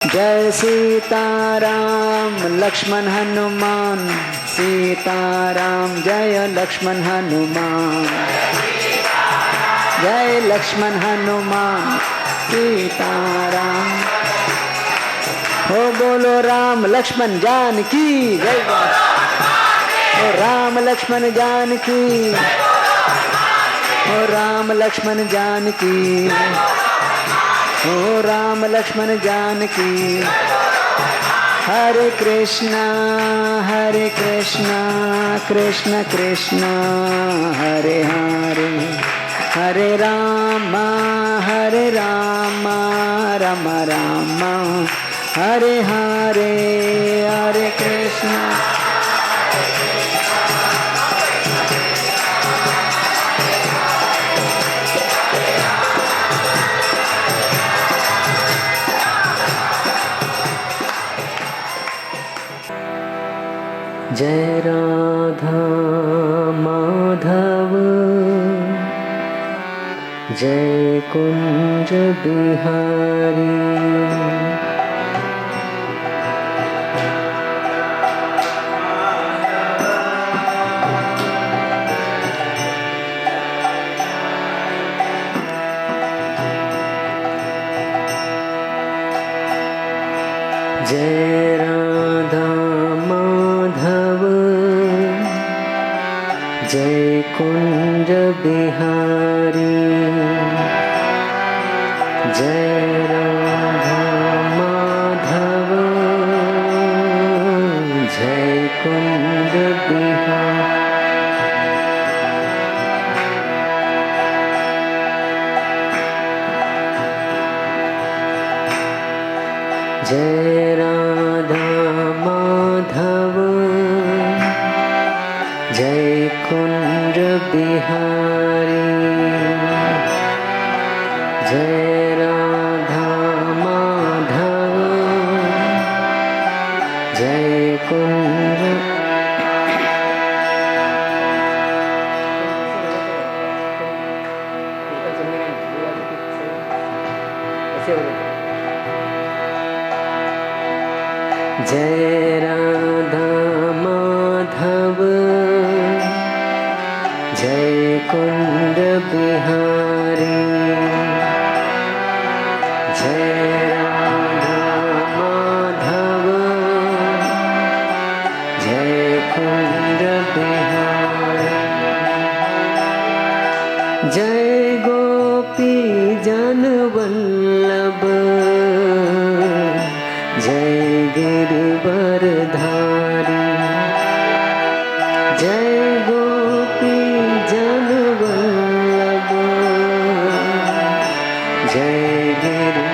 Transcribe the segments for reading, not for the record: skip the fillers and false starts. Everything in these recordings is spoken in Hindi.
जय सीताराम लक्ष्मण हनुमान, सीताराम जय लक्ष्मण हनुमान, जय लक्ष्मण हनुमान सीताराम। हो बोलो राम लक्ष्मण जानकी जय, हो राम लक्ष्मण जानकी, हो राम लक्ष्मण जानकी, हो राम लक्ष्मण जानकी। हरे कृष्णा कृष्ण कृष्ण हरे हरे, हरे राम राम राम हरे हरे, हरे कृष्णा। जय राधा माधव, जय कुंज बिहारी। जय राधा माधव, जय कुंज बिहारी। जय राधा माधव, जय कुंज बिहारी। जय राधा माधव, जय कुंज बिहारी। जय राधा माधव, जय कुंज। जय राधा माधव, जय कुंज बिहारी। जय राधा माधव, जय कुंज बिहारी। जय गोपी जन वल्लभ, जय गिरिवर धारी। जय गोपी जन वल्लभ, जय गिरि।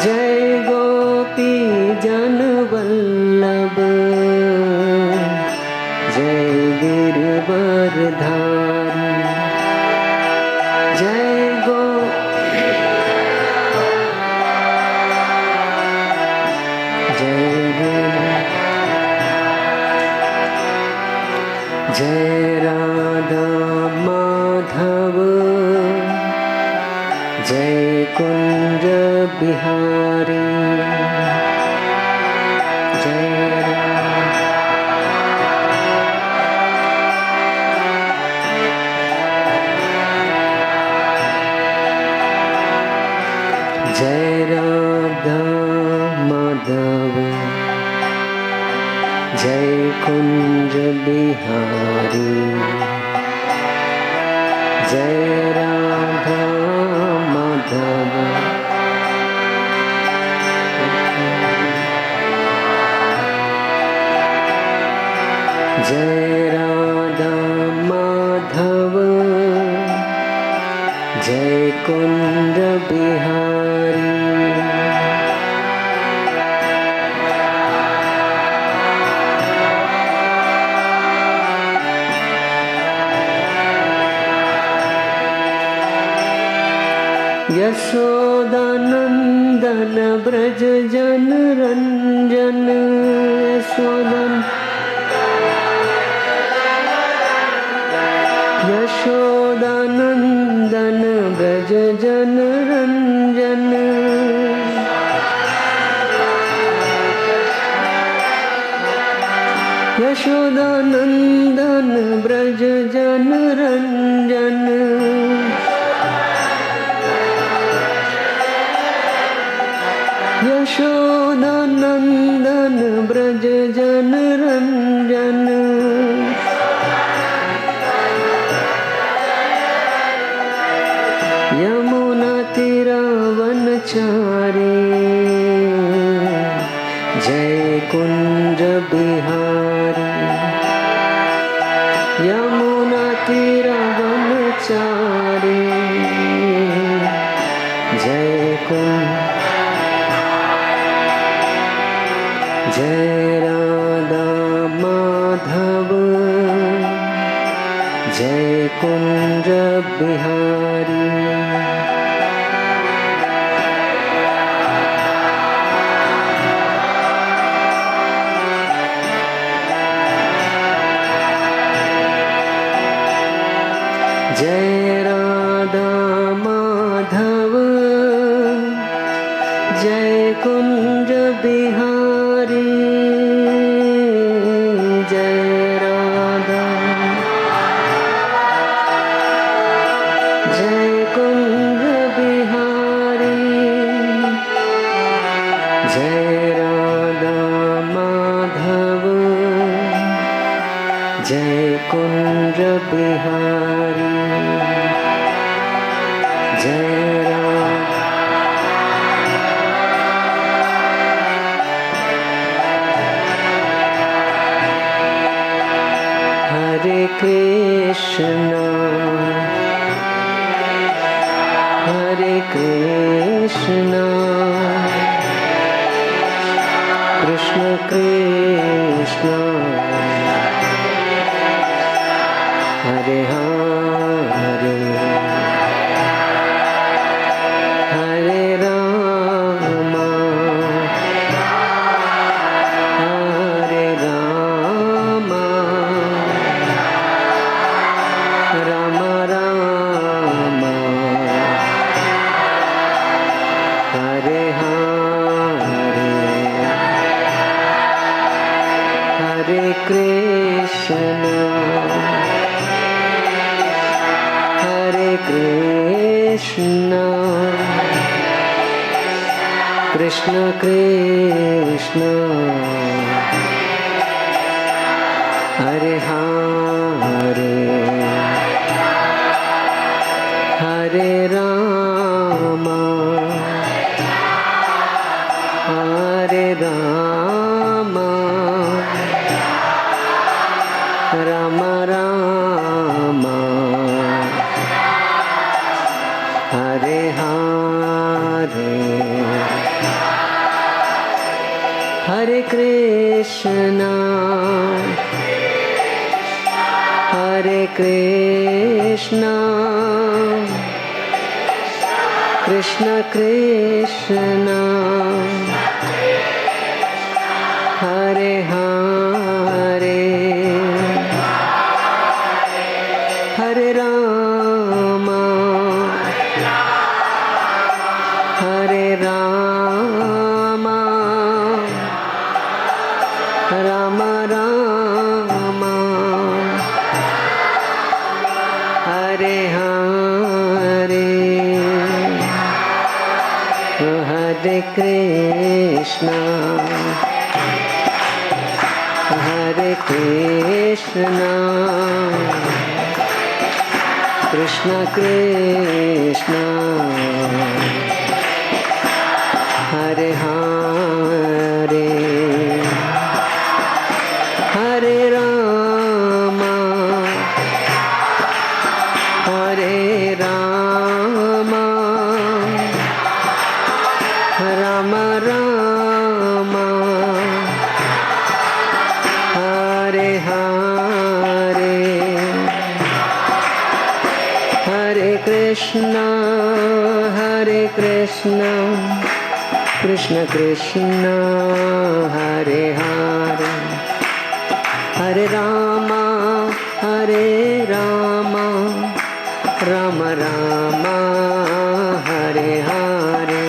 जय गोपी जन वल्लभ, जय गिरिवर धारी। जय गो जय राधा माधव, जय कुंज बिहारी। जय राधा माधव, जय कुंज बिहारी। जय राधा माधव, जय राधा माधव, जय कुंज बिहारी। यशोदानंदन ब्रज जन रंजन, यशोदानंदन ब्रज जन रंजन। यशोदानंदन ब्रज जन रंजन यशोदानंदन ब्रज जन रंजन यमुना तीरावनचारी जय कुंज बिहारी यमुना तीरावनचारी जय कुंज जय राधा माधव जय कुंज बिहारी जय राधा माधव जय कुंज बिहारी जय राधा जय कुंज बिहारी जय राधा माधव जय कुंज बिहारी जय राधा हरे कृष्ण कृष्ण कृष्ण हरे हरे हरे राम राम राम हरे हरे हरे कृष्ण कृष्ण कृष्ण हरे हरे हरे राम राम राम हरे हरे हरे कृष्ण कृष्ण कृष्ण हरे हरे हरे राम राम राम हरे हरे हरे कृष्ण कृष्ण कृष्ण हरे हरे हरे राम राम राम हरे हरे हरे कृष्ण कृष्ण कृष्ण हरे हरे हरे राम राम राम हरे हरे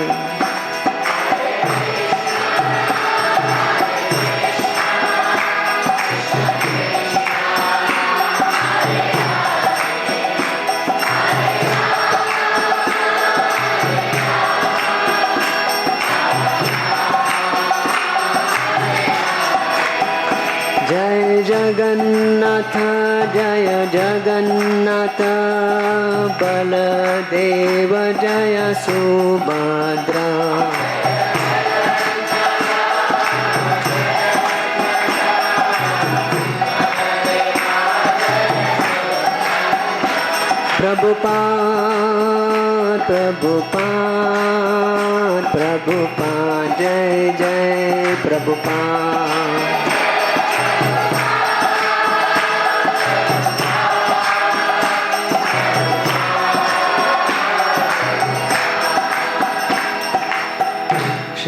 जगन्नाथ जय जगन्नाथ बलदेव जय सुभद्रा प्रभुपाद प्रभुपाद प्रभुपाद जय जय प्रभुपाद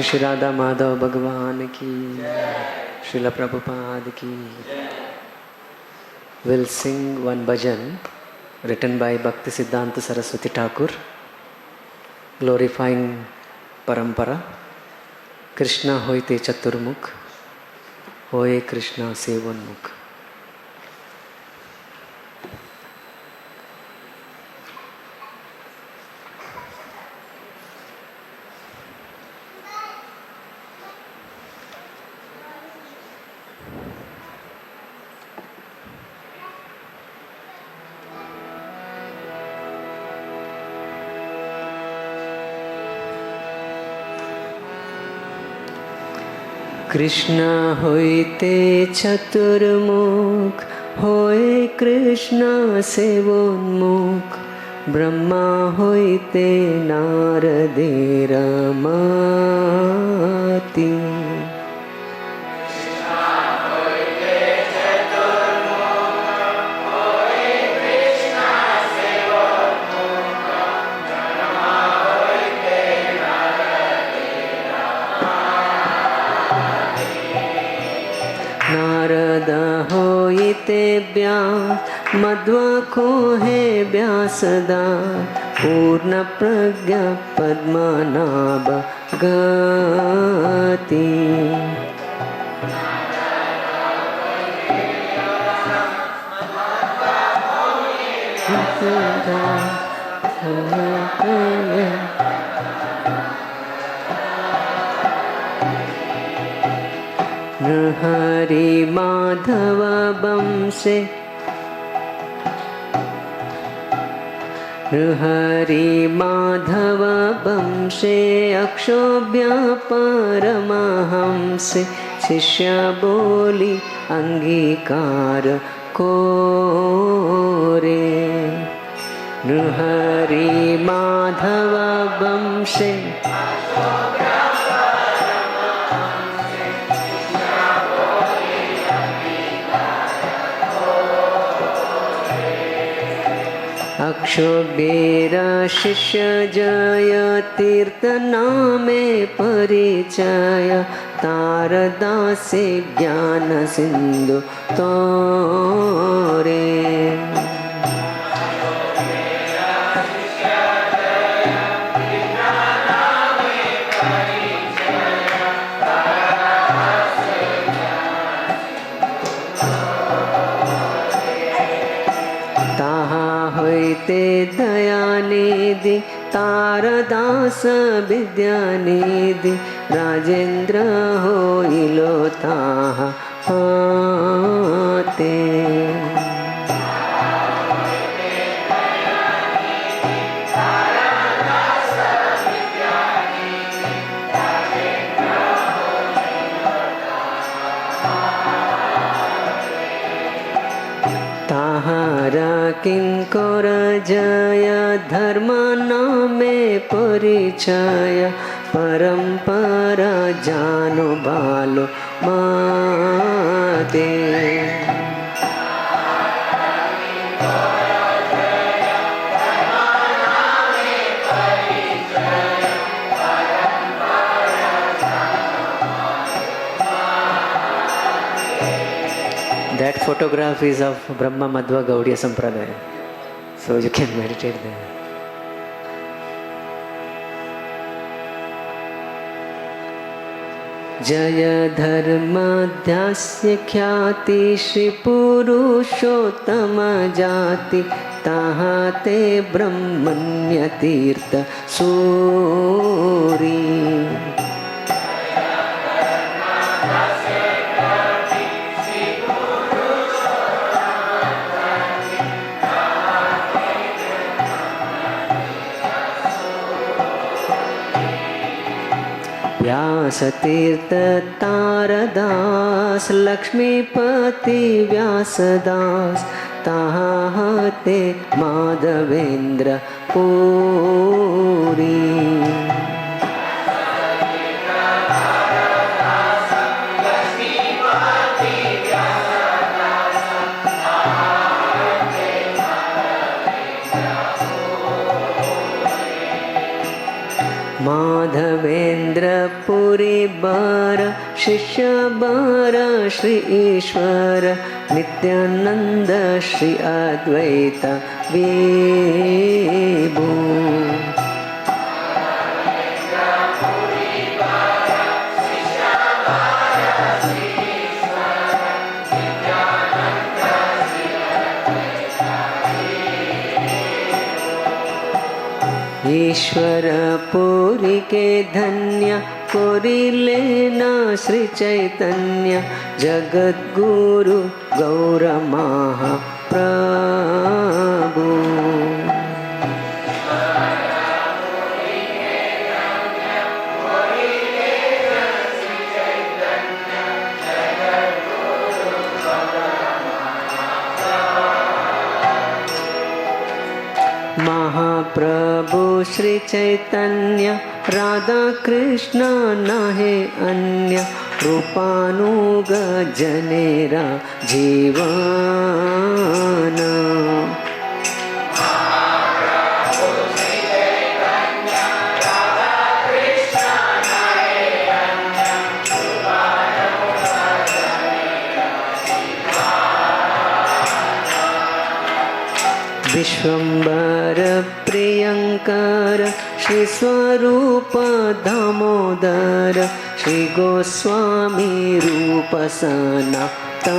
श्री राधा माधव भगवान की श्रील प्रभुपाद की will sing one bhajan written by Bhakti Siddhanta Saraswati Thakur glorifying Parampara. Krishna hoite chaturmukh hoye Krishna sevonmukh. Krishna होइते चतुर्मुख होए कृष्ण सेवोन्मुख ब्रह्मा होइते नारदेर मति नारद होइते व्यास मध्वको है व्यासदा पूर्ण प्रज्ञा पद्मनाभ गति हरि माधव वंशे हरि माधव वंशे अक्षोभ्य परमहंसे शिष्य बोली अंगीकार कोरे हरि माधव वंशे अक्षोभ्येर शिष्य जय तीर्थ नामे परिचय तारदासे ज्ञान सिंधु तोरे होइते दयानिधि तारदास विद्यानिधि राजेंद्र होइलो ताहा हाते ताहारा किंकर जय धर्म नामे परिचय परंपरा जानो बालो माते That photograph is of Brahma Madhva Gaudiya Sampradaya. So you can meditate there. जय धर्माध्यास्य ख्याति श्री पुरुषोत्तम जाति ताहाते ब्रह्मण्य तीर्थ सूरी व्यासतीर्थ तारदास लक्ष्मीपति व्यासदास ताहते माधवेंद्र पुरी। माधवेंद्र पुरी बर शिष्य बर श्री ईश्वर नित्यानंद श्री अद्वैत विभु। ईश्वर पुरी के धन्य पुरी लेना श्री चैतन्य जगद्गुरु गौर महाप्रभु। महाप्रभु श्री चैतन्य राधा कृष्ण नाहे अन्य रूपानुग जनेरा जीवन। विश्वम्बर प्रियंकर श्री स्वरूप दामोदर श्री गोस्वामी रूप सनातन।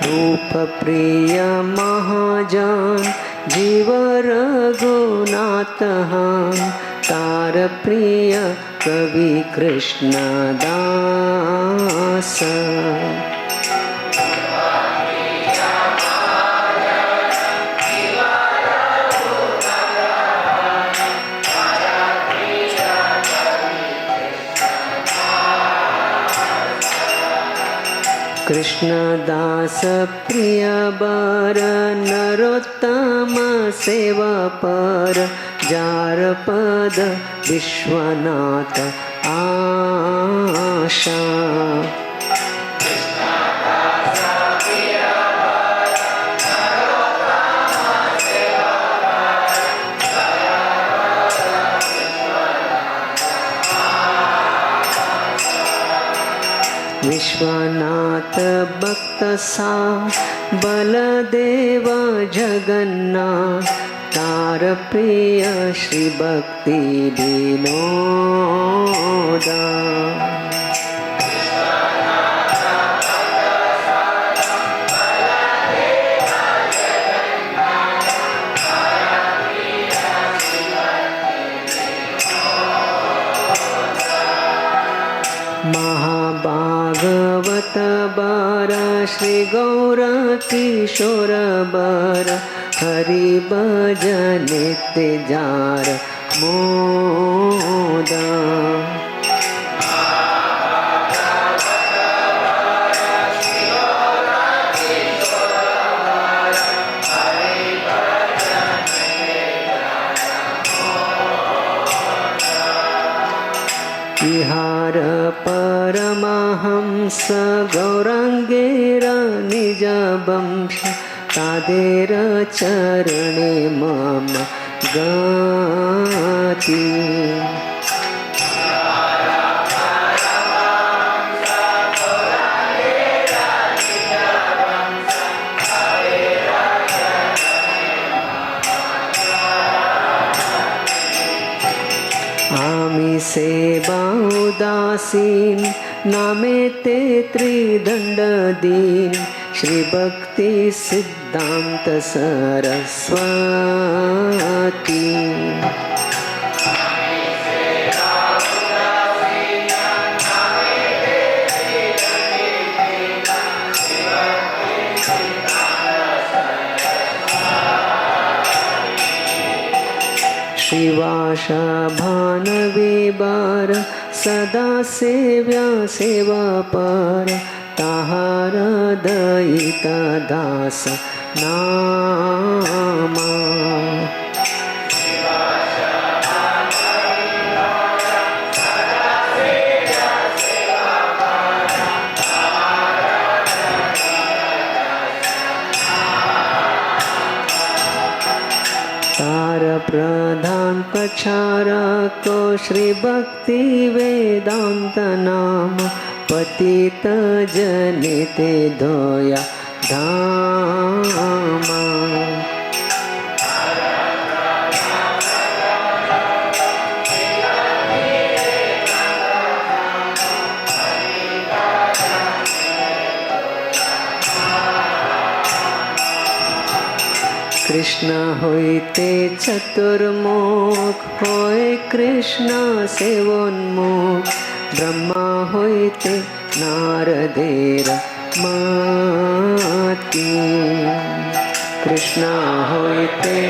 रूप प्रिय महाजन जीव रघुनाथ तार प्रिय कवि कृष्ण दास। कृष्णदास प्रिय बर नरोत्तम सेवा पर जार पद विश्वनाथ आशा। विश्वनाथ भक्त सा बलदेव जगन्नाथ तार प्रिय श्री भक्ति विनोदा। महाभागवत बर श्री गौर किशोर बर हरि भजन नित्य जार मोदा। विहार परमहंस गौरांगेर निज वंश तादेर चरणे मम गति। आमी सेवा उदासीन नामे ते त्रिदंड दीन श्री भक्ति सिद्धांत सरस्वती। भाषा भान विबार सदा सेव्या सेवा पार ताहार दयित दास नामा तार प्रधान पछारा को श्री भक्ति वेदांत नाम पतित जनिते धोया धामा कृष्ण होइते चतुर्मुख होय कृष्ण सेवोन्मुख ब्रह्मा होइते नारदेर मति कृष्ण होइते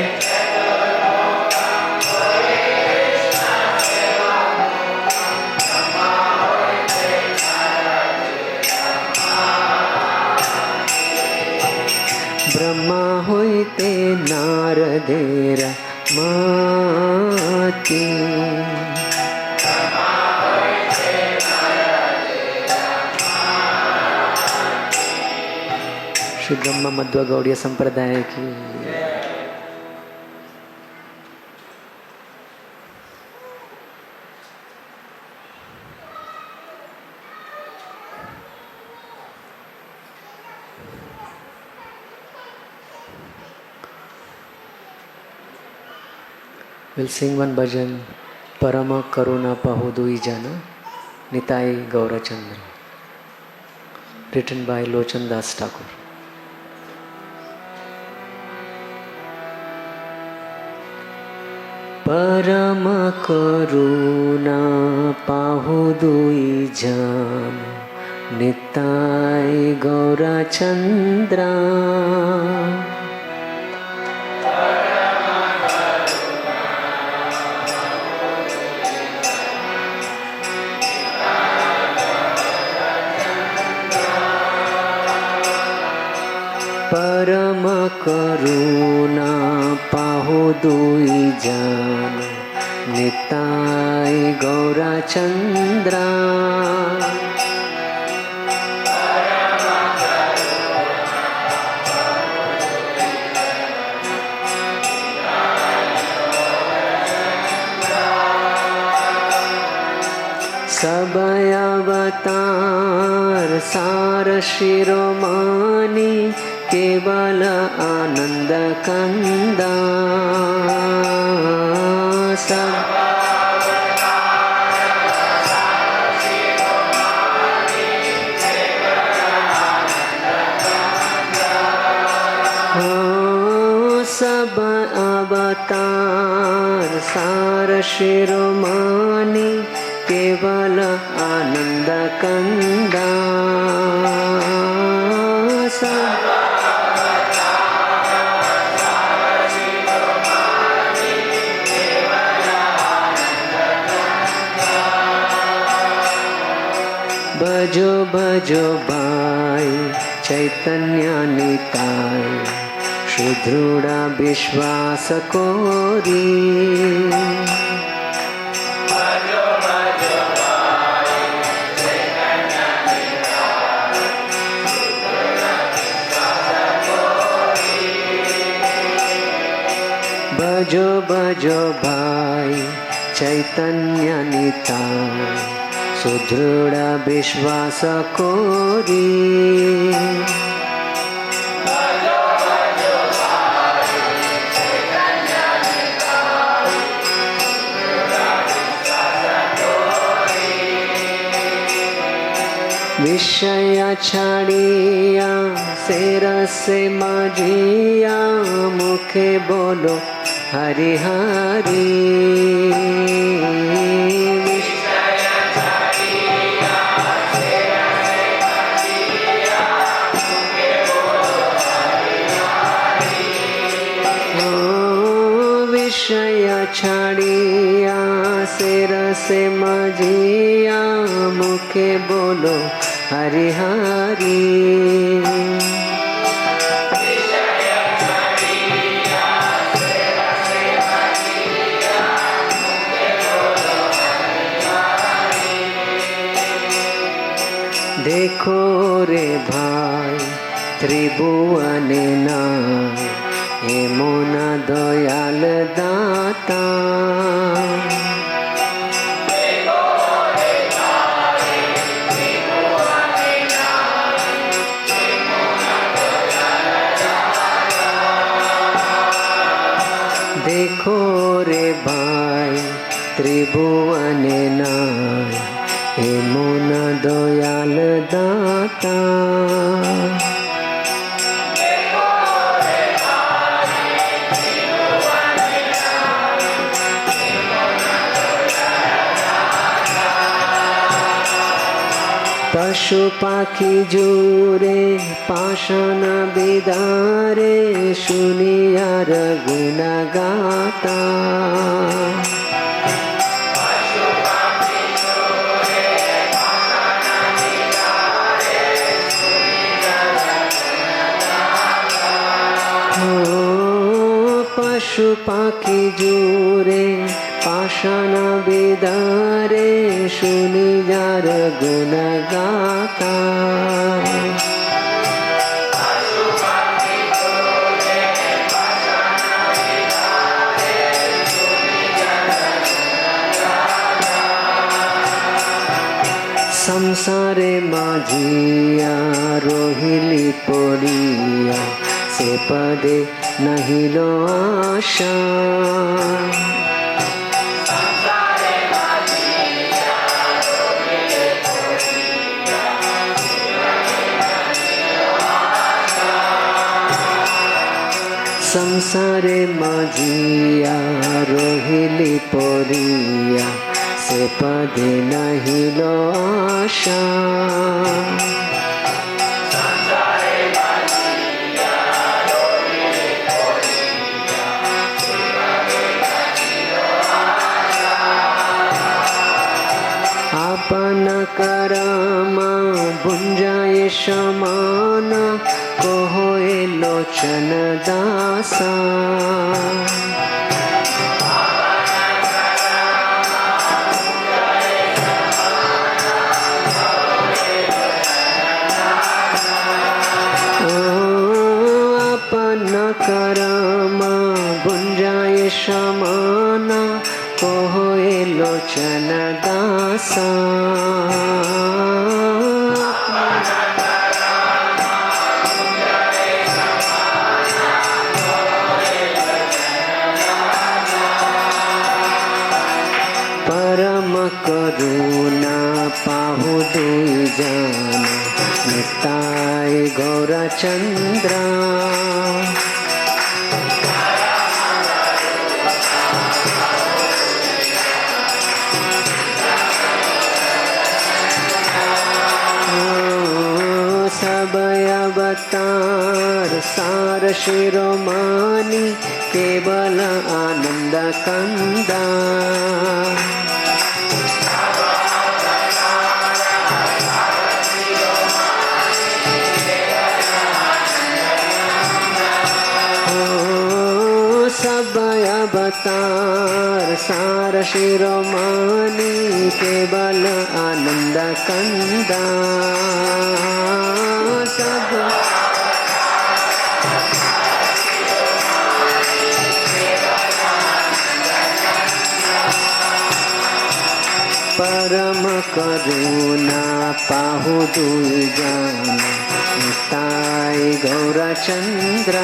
ब्रह्मा होइते नारदेर मति श्री ब्रह्म मध्व गौड़ीय संप्रदाय की We'll sing one bhajan, Parama Karuna Pahudui Jana, Nitai Gaurachandra, written by Lochan Das Thakur. Parama Karuna Pahudui Jana, Nitai Gaurachandra. परम करुणा पाहु दुई जन निताई गौरचंद्रा सब अवतार सार शिरोमणि केवल आनंद कंदा सब सब अवतार सार शिरोमणि केवल आनंद कंदा सब भजो भजो भाई चैतन्य निताय सुदृढ़ विश्वास कोरी भजो भजो भाई चैतन्य निताय सुदृढ़ विश्वास कोरी भजो भजो भाई चैतन्य निताय सुदृढ़ विश्वास कोरी भजो भजो भाई चैतन्य निताय सुदृढ़ विश्वास कोरी विषय छाड़िया से मजिया मुखे बोलो हरि हरि विषय छाड़िया रसे रसे मजिया मुखे बोलो हरि हरि। देखो रे भाई त्रिभुवने नाय एमोना दयाल दाता। देखो रे भाई त्रिभुवने नाय एमोना दयाल दाता। पशु पाखी जूरे पाषाण बिदारे शुनियार गुण गाता। पशु पाखी जूरे पाषाण बिदारे शुनियार गुण गाता। संसारे माझिया रोहिली पोरिया से पदे नहीं लो आशा। संसारे माझिया रोहिली पोरिया से पदे नहीं लो आशा। आपन करमा भुंजाए समान कहोए लोचन दासा। आपन करमा भुंजाए समान कहोए लोचन दासा। परम करुणा पाहु दुई जान निताय गौरचंद्र। सबय अवतार सार शिरोमानी केवल आनंद कंदा। सबय अवतार सार शिरोमानी केवल आनंद कंदा। सब परम करुणा पाहु दुई जान निताय गौरचंद्र।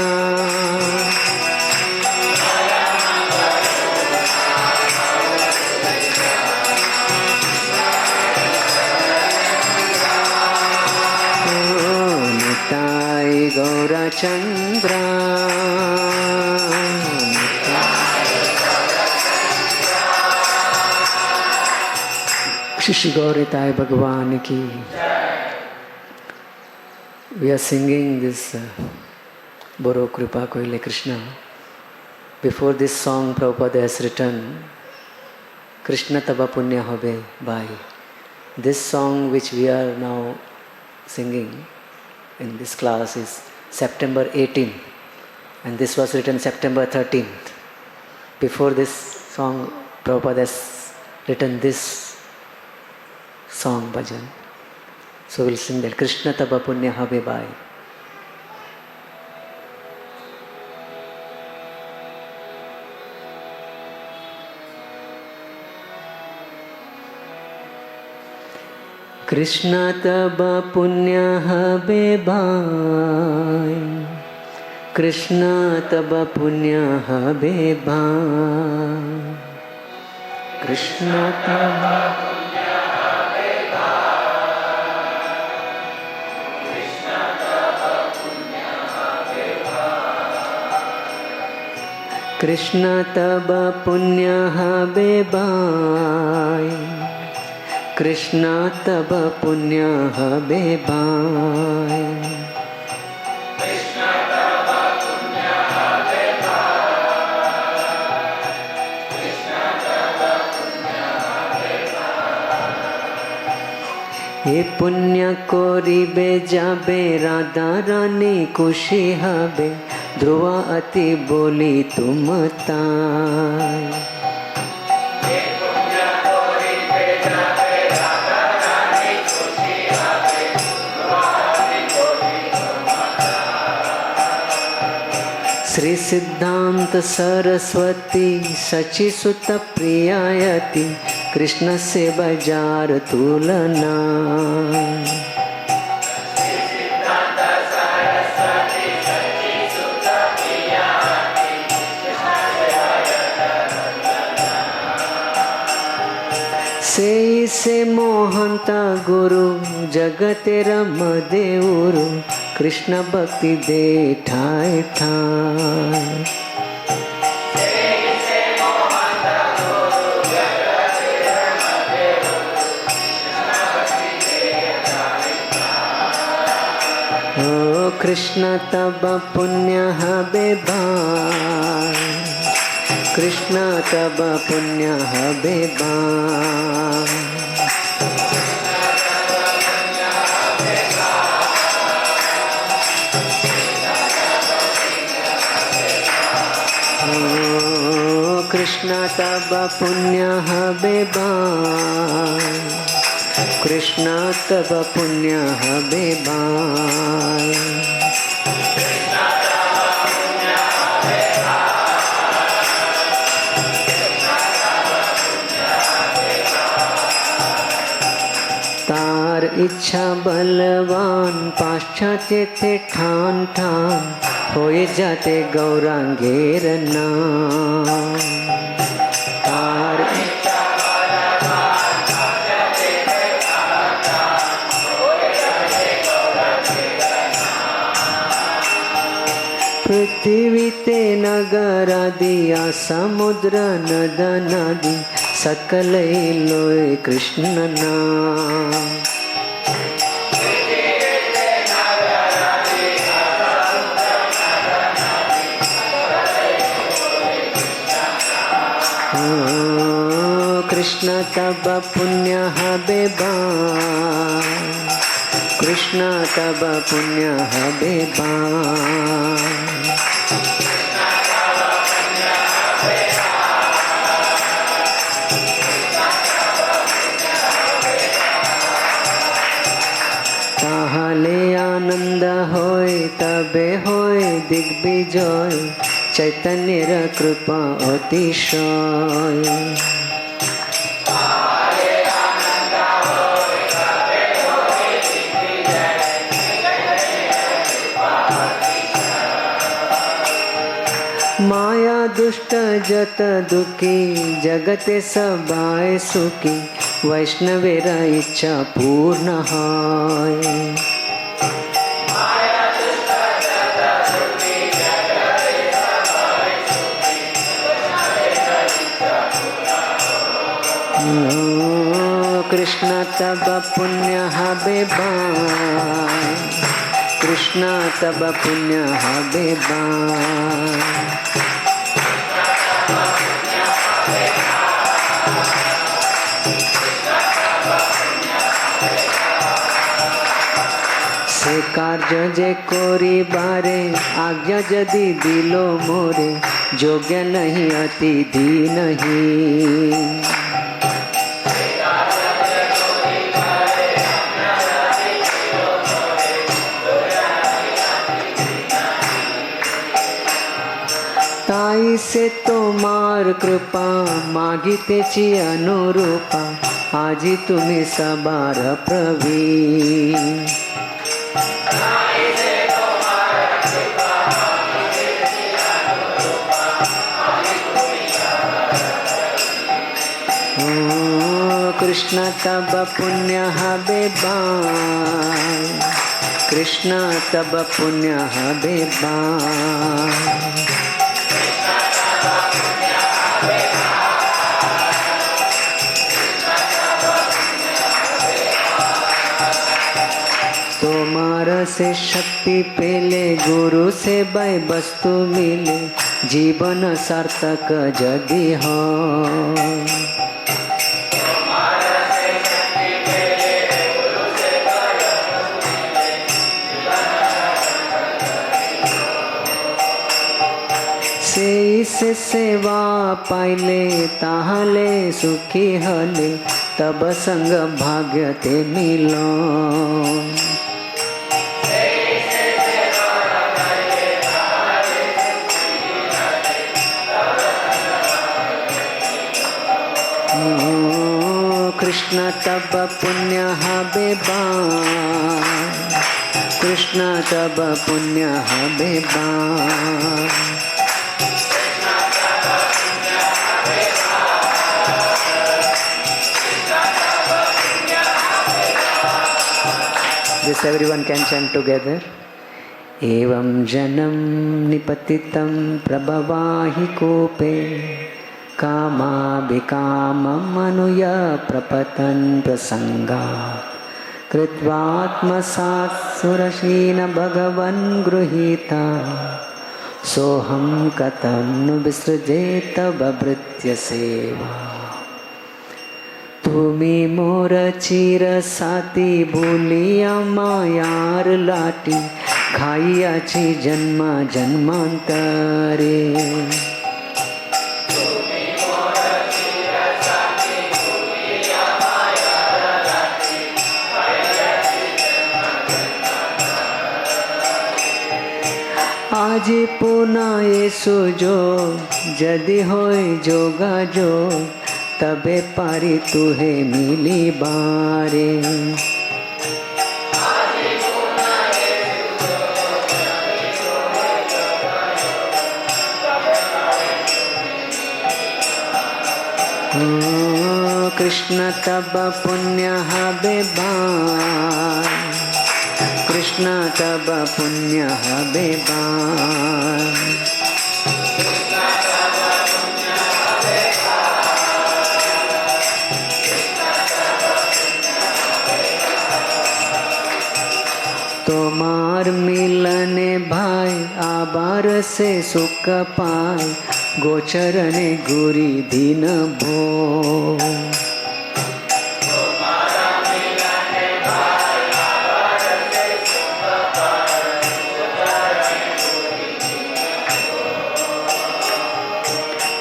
निताय गौरचंद्र। श्री गौरताय भगवान की। We are singing this Boro Kripa Koile Krishna. Before this song, Prabhupada has written Krishna Taba Punya Habe Bhai. This song which we are now singing in this class is September 18, and this was written September 13th. Before this song, Prabhupada has written this song bhajan. So we'll sing that Krishna Taba Punya Habe Bhai. Krishna Taba Punya Habe Bhai, Krishna Taba Punya Habe Bhai, Krishna Taba Punya Habe Bhai, Krishna Taba Punya Habe Bhai, Krishna Taba Punya Habe Bhai, Krishna Taba Punya Habe Bhai, Krishna Taba Punya Habe Bhai, Krishna Taba Punya Habe Bhai. Ye punya koribe jabe Radha Rani kushi habe, Dhruva ati boli tum tai. Shri सिद्धांत सरस्वती सचि सुत प्रियायति कृष्ण से बजार तुलना। से मोहंता गुरु जगते रम देउरु कृष्ण भक्ति दे ठाय ठाय। ओ कृष्ण तब पुण्य हबे भाई, कृष्ण तब पुण्य हबे भाई। कृष्ण तब पुण्य हबे भाई, कृष्ण तब पुण्य हबे भाई। तार इच्छा बलवान पाश्चात्य थे ठान ठान, होए जाते गौरांगेर नाम। तार इच्छा बलवान पाश्चात्य थे ठान ठान, होए जाते गौरांगेर नाम। पृथ्वी ते नगर दिया समुद्र नद नदी, सकल लोय कृष्ण नाम। कृष्ण तब पुण्य हबे भाई, कृष्ण तब पुण्य हबे भाई। ताहले आनंद होय तबे होय दिग्विजय, चैतन्य कृपा अतिशय। माया दुष्ट जत दुखी जगते सबाय सुखी, वैष्णवेर इच्छा पूर्ण हाय। कृष्ण तब पुण्य हबे भाई, कृष्ण तब पुण्य हबे भाई। ए कार्य जे करिबारे आज्ञा जदि दिलो मोरे योग्य नहीं अति दीनहीन। ताई से तोमार कृपा मागितेची अनुरूपा आजी तुम्ही सबार प्रवीण। कृष्ण तब पुण्य हबे बाय, कृष्ण तब पुण्य हबे बाय। तोमार से शक्ति पेले गुरु से बाय वस्तु मिले जीवन सार्थक जदि हो। से सेवा पाइले ताहले सुखी हले तब संग भाग्य ते मिलो। कृष्ण तब पुण्य हबे बाय, कृष्ण तब पुण्य हबे bye. This everyone can chant together. एवं जनं निपतितं प्रभवाहि कूपे कामाभिकामम् अनुय प्रपतन् प्रसंगा कृत्वात्मसात् सुरशीन भगवन् गृहीता सोहं कथं नु विसृजेत बभृत्य सेवा। तुमी मोर चिर साथी भूलिया मायार लाटी खाइया छी जन्म जन्मांतरे। आज पुनः येसु जो जदि होय जोगा जो तबे पारी तुहे मिली बारे। कृष्ण तब पुण्य हबे बाय, कृष्ण तब पुण्य हबे बाय। तोमार मिलने भाई आबार से सुख पाए गोचरने गुरी दीन भो।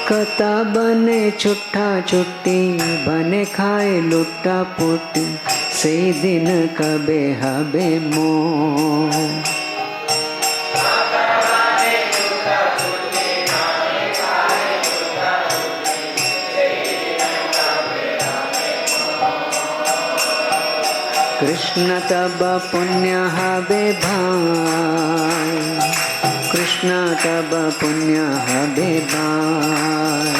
कता बने छुट्टा छुट्टी बने खाए लुट्टा पुट्टी से दिन कबे हबे मो। कृष्ण तब पुण्य हबे भाई, कृष्ण तब पुण्य हबे भाई।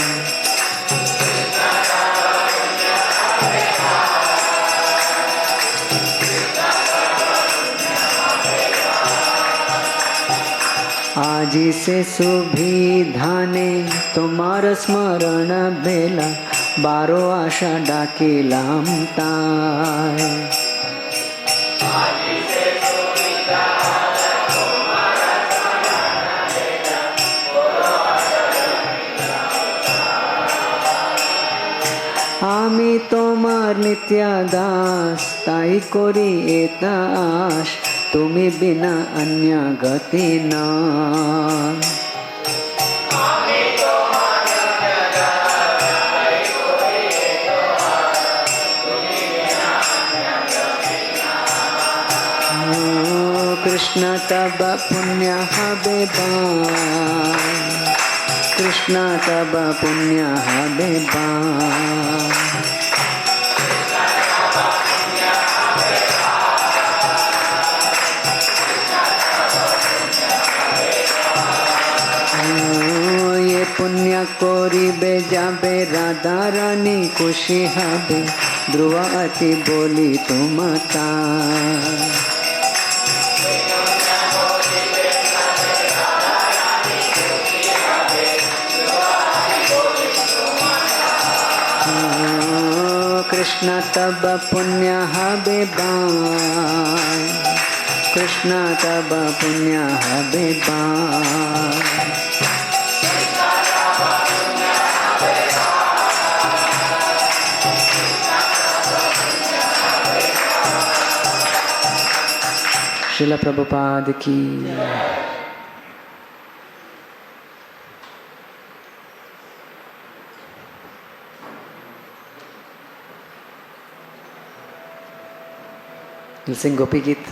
आजी से सुविधाने तुम्हार स्मरण बेला बारो आशा डाकिलाम ताय। आमी तोमार नित्या दास ताई कोरी एता आश तुम्ही बिना अन्य गति ना। कृष्ण तब पुण्य हबे बान, कृष्ण तब पुण्य हबे बान। ये पुण्य करिबे जाबे राधा रानी खुशी हबे, ध्रुव अति बोली तुमता। कृष्ण तब पुण्य हबे बान, कृष्ण तब पुण्य हबे बान। श्रील प्रभुपाद की। We'll sing Gopi Geet.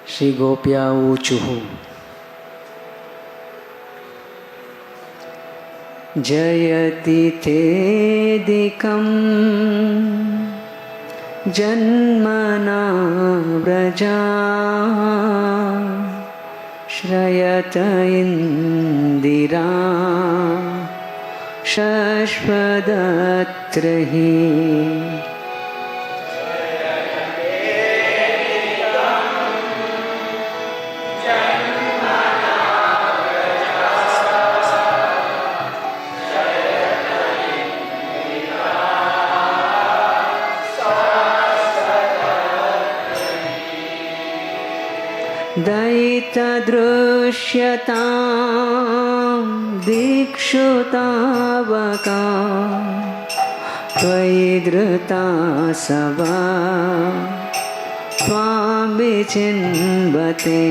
Shri Gopya Uchuhu. Jayati Tedikam Janmana Vraja Shrayata Indira Shashvadatrahi. Daita drushyataam dikshutavakam Tvai drita sava Tvam vichinvate.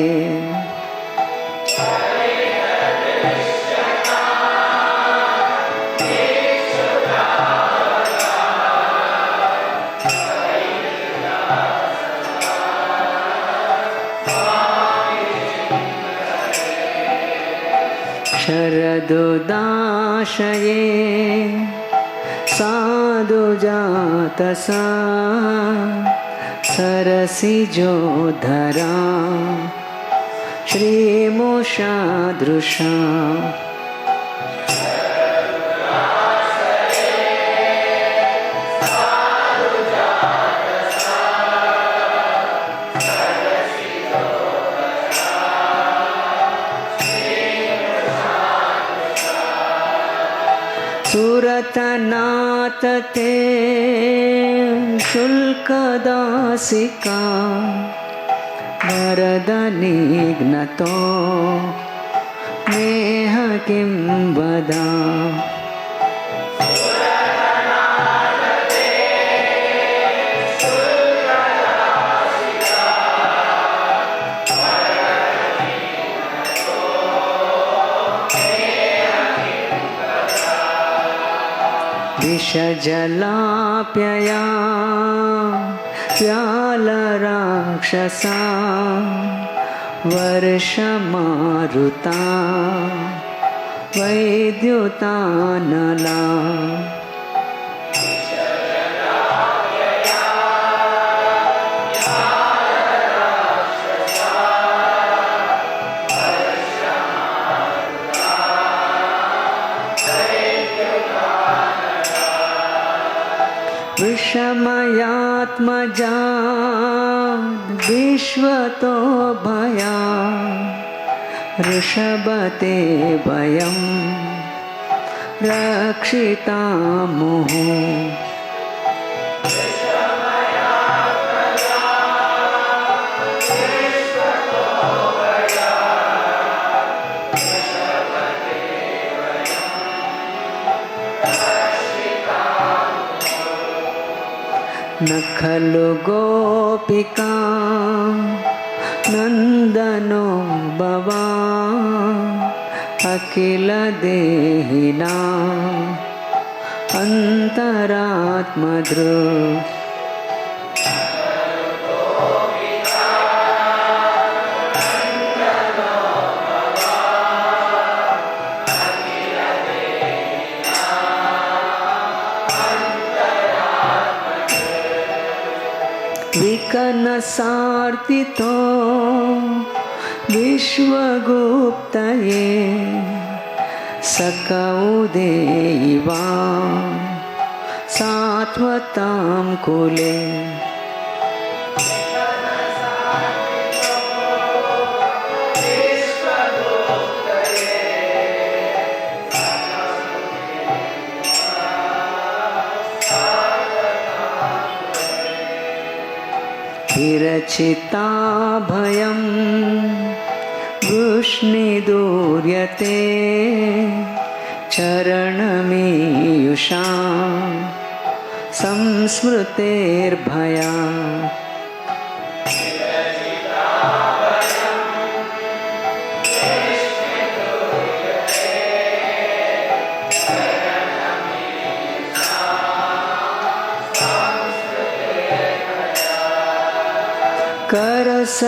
शरदुदाशये साधुजातसा सरसिजोधरा श्रीमुषादृशा. सुरतनाथ ते शुल्कदासिका वरदनिघ्नतो नेह किं वदा. विषजलाप्यया व्यालराक्षसा वर्षमारुता वैद्युतानला. विषमयात्मजा विश्वतो भया ऋषभते वयं रक्षितामुः. न खलु गोपिका नन्दनो भवान् अखिलदेहिना अन्तरात्मदृक् विकनसार्थितो विश्वगुप्तये सकौदेवा सात्वतां कुले विरचिता भयं वृष्णिदूर्यते चरणमीयुषा संस्मृतेर्भया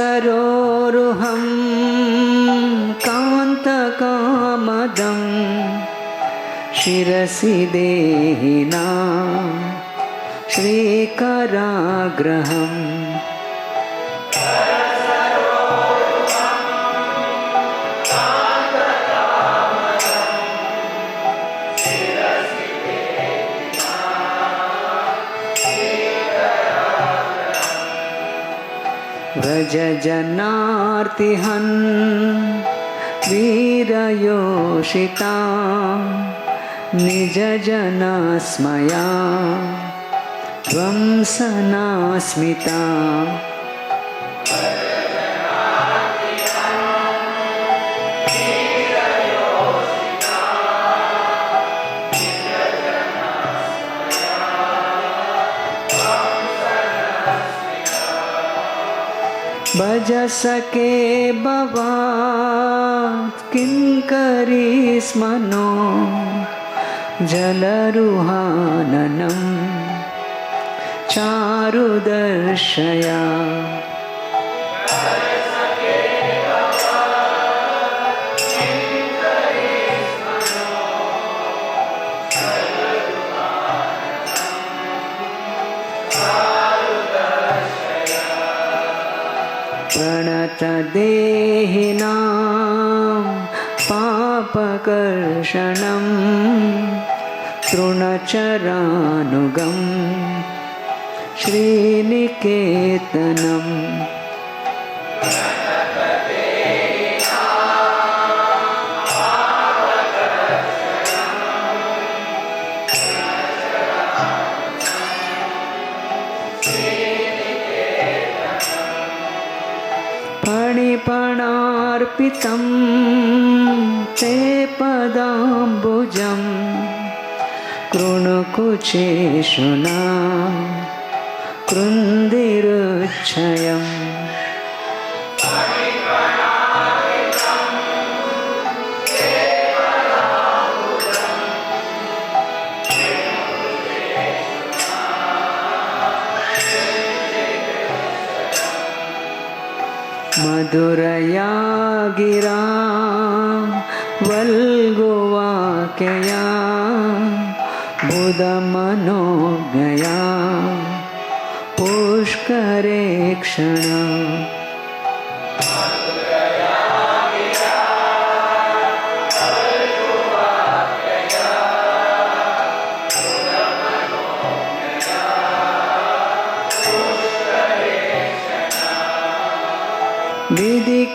करसरोरुहं कान्तकामदं शिरसि देहिना श्रीकराग्रहम् व्रज जनार्तिहन् वीरयोषिता निज जनस्मया त्वं सनास्मिता भज सके भवात् किङ्करीस्मनो जलरुहाननं चारुदर्शया प्रणतदेहिनां पापकर्षणं तृणचरानुगं श्रीनिकेतनम् फणिपणार्पितं ते पदाम्बुजं कृणुकुचेषुना कृन्दिरुच्छयम् मधुरया गिरा वल्गुवाक्यया बुधमनोज्ञया पुष्करे क्षणा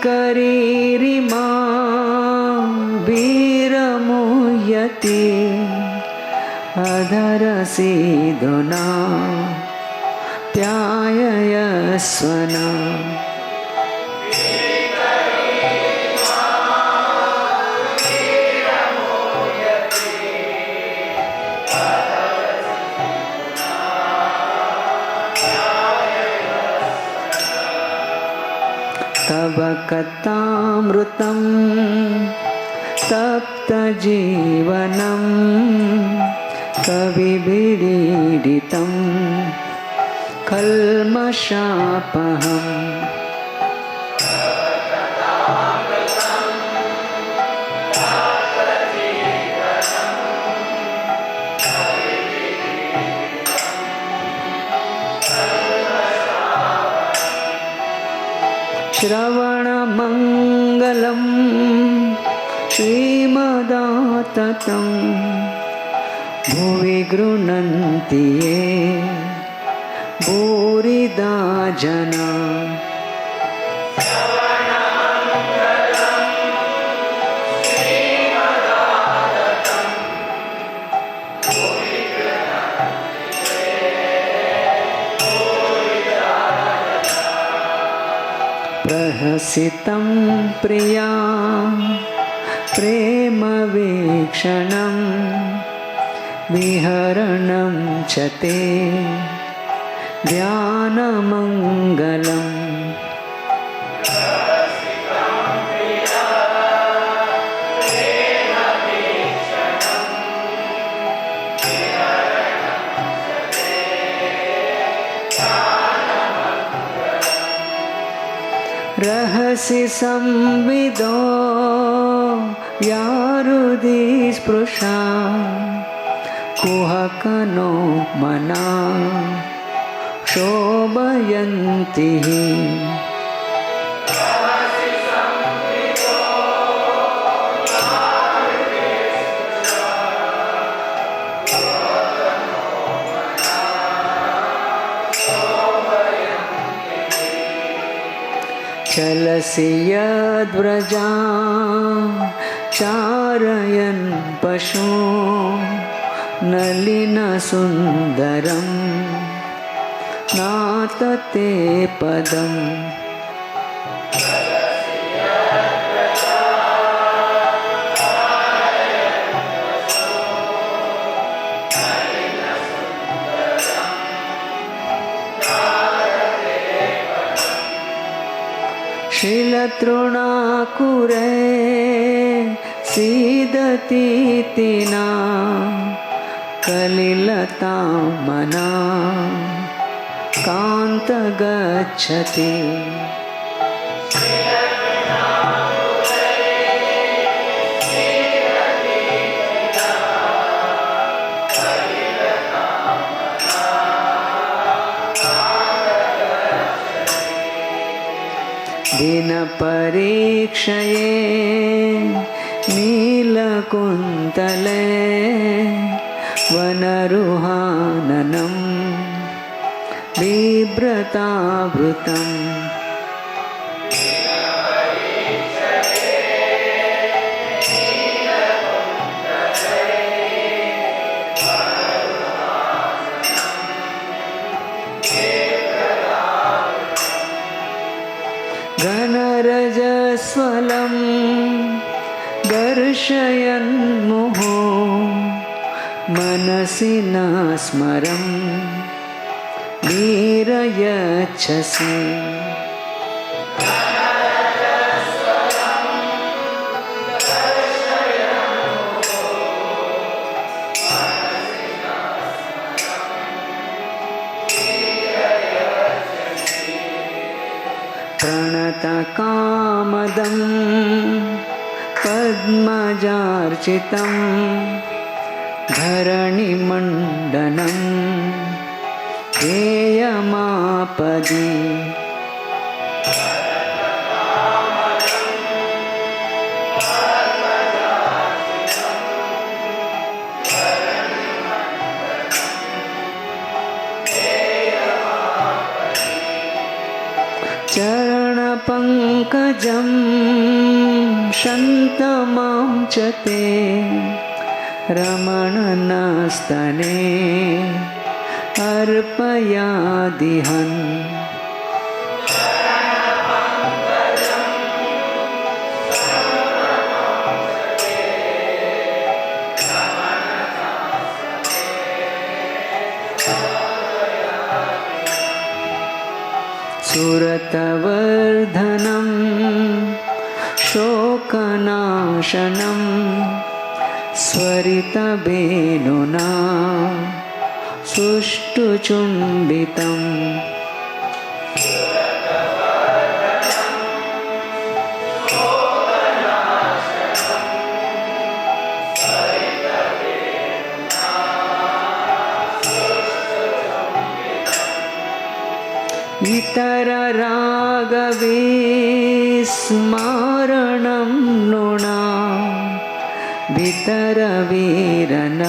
विधिकरीरिमा वीरमुह्यति अधरसीदुना प्याययस्वना तव कथामृतं तप्तजीवनं कविभिरीडितं कल्मषापहम् श्रवणमङ्गलं श्रीमदाततं भुवि गृह्णन्ति ये भूरिदा जना। प्रहसितं प्रिया प्रेमवीक्षणं विहरणं च ते ध्यानमङ्गलम्। रहसि संविदो या हृदि स्पृशा कुहकनो मना शोभयन्ति। चलसि यद्व्रजा चारयन् पशु नलिनसुन्दरं नातते पदम्। शिलतृणाकुरे सीदतीतिना कलिलतां मना कान्त गच्छति। दिनपरीक्षये नीलकुन्तले वनरुहाननं बिभ्रतावृतम्। घनरजस्वलं दर्शयन्मुहो मनसि न स्मरं नीरयच्छसि। प्रणतकामदं पद्मजार्चितं धरणिमण्डनं ध्येयमापदि। चरणपङ्कजं शन्तमां च ते रमणनस्तने अर्पयादिहन्। सुरतवर्धनं शोकनाशनं स्वरितवेणुना सुष्ठुचुम्बितम् इतररागविस्मरणं नृणा वितरवीरन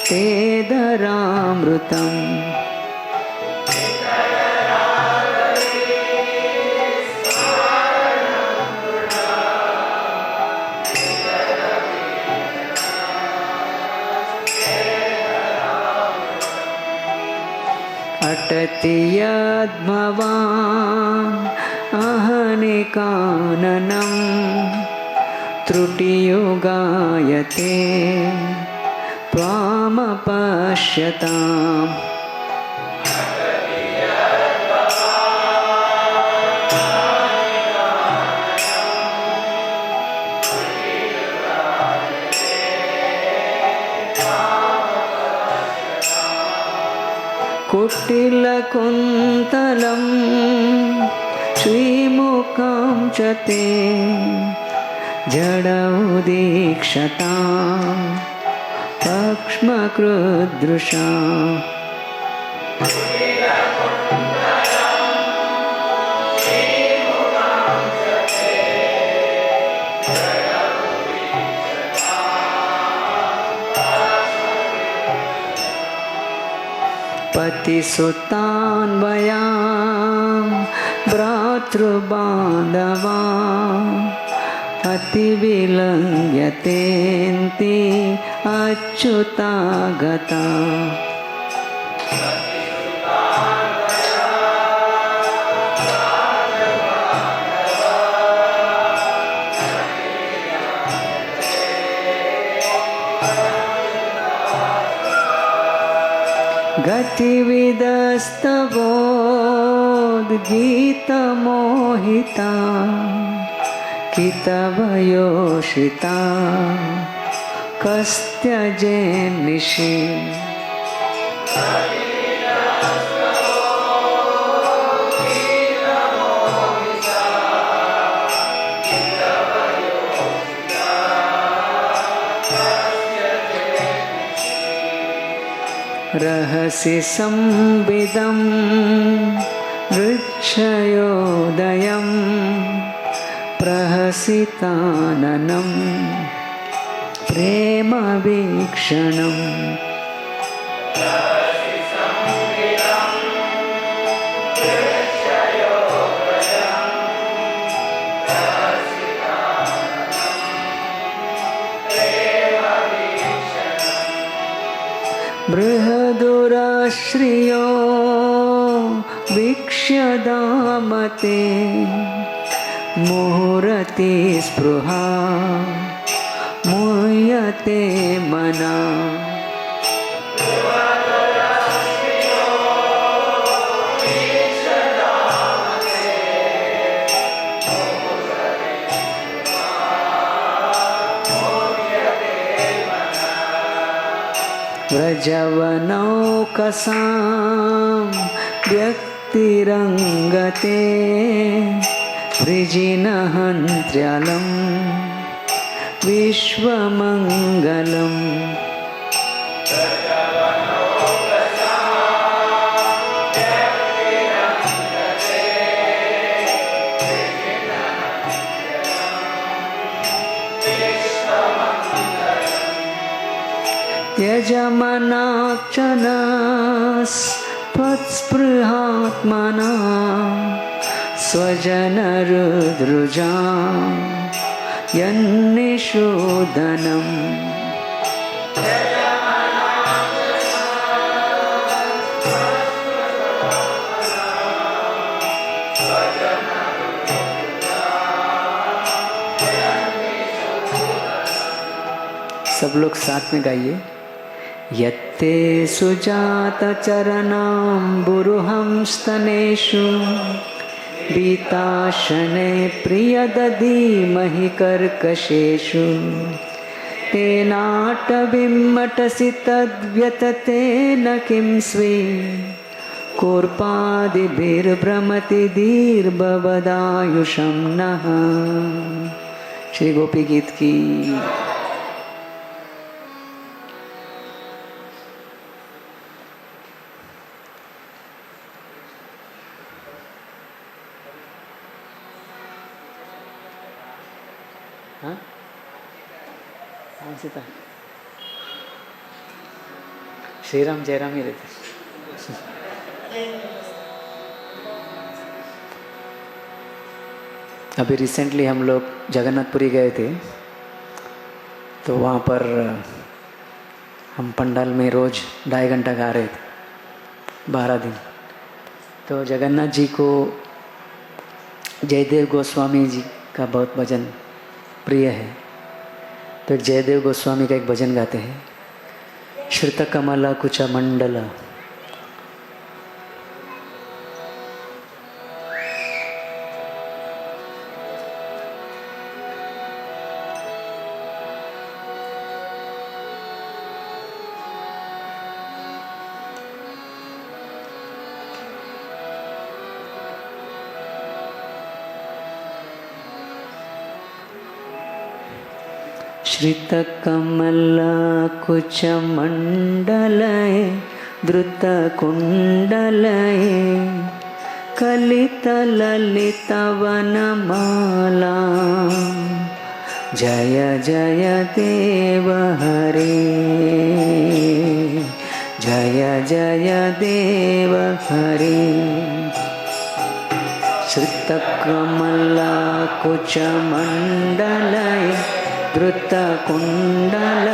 तेदरामृतम् अटति यद्भवान् अहनिकाननं त्रुटियुगायते त्वामपश्यताम् कुटिलकुन्तलं श्रीमुखं च ते जडौदीक्षतां पक्ष्मकृदृशा पतिसुतान्वयां भ्रातृबान्धवान् अतिविलङ्घ्यतेन्ति अच्युतागता गतिविदस्तवोद्गीतमोहिता कितवयोषिता कस्त्यजेन्निशि रहसि संविदं ऋक्षयोदयं प्रहसिताननं प्रेमवीक्षणम् बृहदुराश्रियो वीक्ष्यदामते मुहुरति स्पृहा मुह्यते मना व्रजवनौकसां व्यक्तिरङ्गते वृजिनहन्त्र्यलं विश्वमङ्गलम् यजमनाक्षणस्त्वत्स्पृहात्मना स्वजनरुद्रुजा यन्निषूदनम् सब लोग साथ में गाइए। यत्ते सुजातचरणाम्बुरुहंस्तनेषु बीताशने प्रियदधीमहि कर्कशेषु तेनाटविम्मटसि तद्व्यततेन किं स्वे कोर्पादिभिर्भ्रमति दीर्भवदायुषं नः। श्री गोपी गीत की। हाँ सीता श्री राम जयराम ही रहते। अभी रिसेंटली हम लोग जगन्नाथपुरी गए थे, तो वहाँ पर हम पंडाल में रोज़ 2.5 घंटा गा रहे थे 12 दिन। तो जगन्नाथ जी को जयदेव गोस्वामी जी का बहुत भजन प्रिय है। तो एक जयदेव गोस्वामी का एक भजन गाते हैं, श्रुत कमला कुच मंडला। श्रितकमलकुचमण्डलये धृतकुण्डलये कलितललितवनमाला जय जय देव हरे जय जय देव हरे। श्रितकमलकुचमण्डलये धृतकुण्डल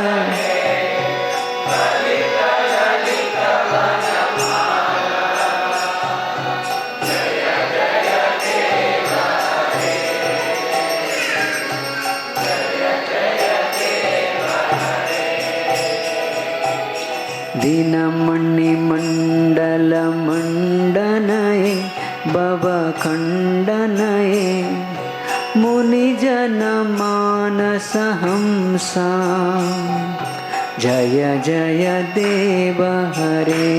दीनमणिमण्डलमण्डनये भवखण्डनये मुनिजनमानसहंसा जय जय देव हरे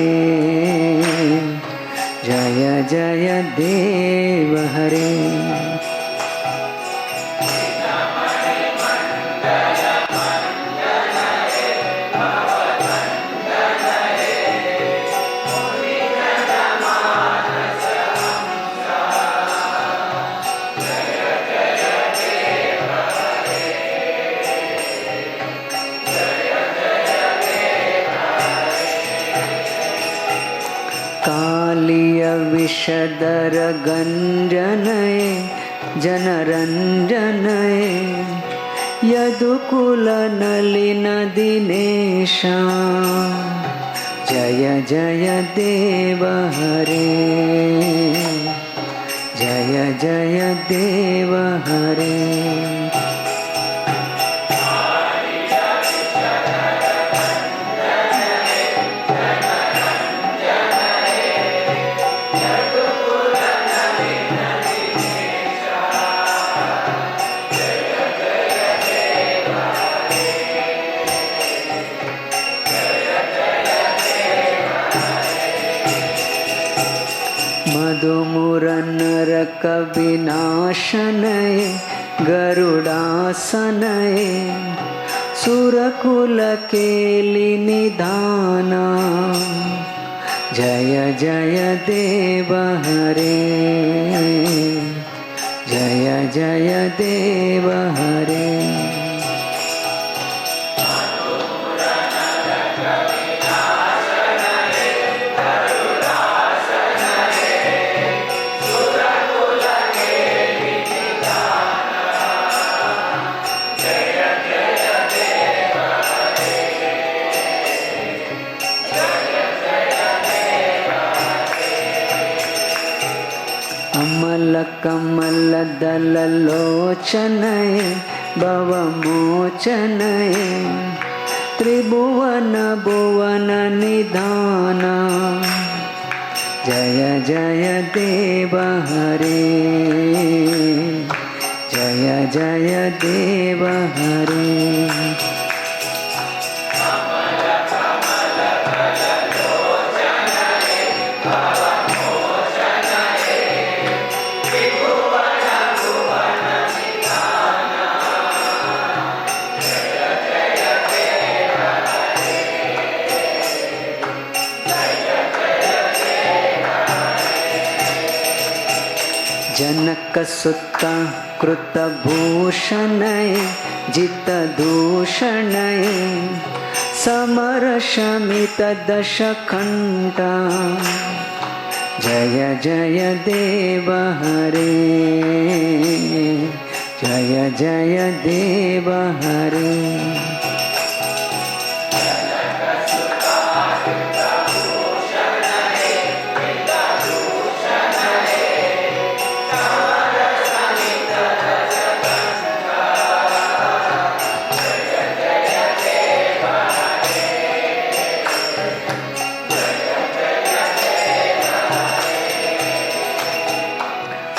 जय जय देव हरे। विषधर गंजनये जनरंजनये यदुकुल नलिन दिनेशा जय जय देव हरे जय जय देव हरे। मधुमुरनरकविनाशनये गरुडासनये सुरकुलकेलिनिधाना जय जय देव हरे जय जय देव हरे। अमलकमलदललोचनये भवमोचनये त्रिभुवन भुवन निधान जय जय देव हरे जय जय देव हरे जनक सुत कृत भूषणय जित दूषणय समर शमित दशकंठ जय जय देव हरे जय जय देव हरे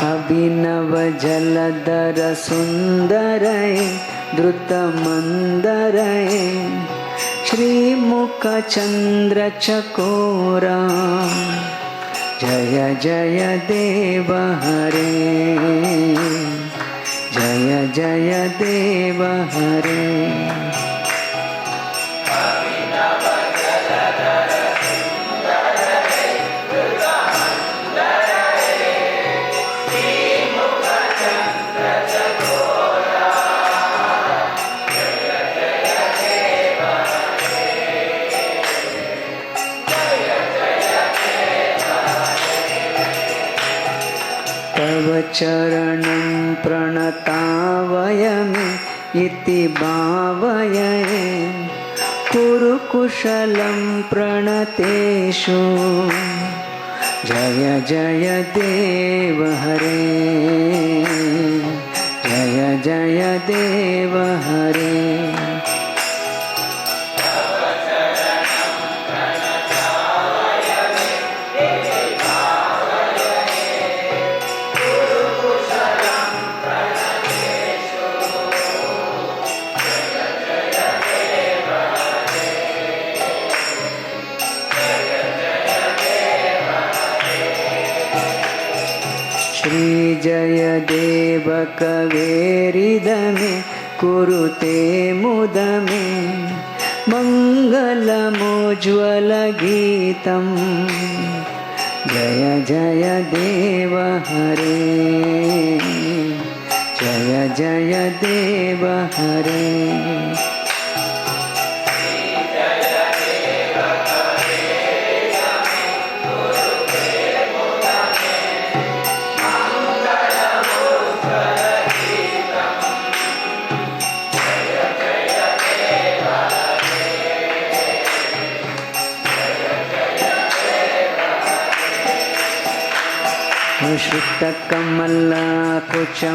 अभिनव जलधर सुंदरय द्रुत मंदरय श्रीमुख चंद्र चकोरा जय जय देव हरे जय जय देव हरे तव चरणं प्रणतावयमि इति भावये कुरु कुशलं प्रणतेषु जय जय देव हरे जय जय देव हरे श्री जय देव कवेरिदमे कुरुते मुदमे मङ्गलमुज्ज्वलगीतं जय जय देव हरे जय जय देव हरे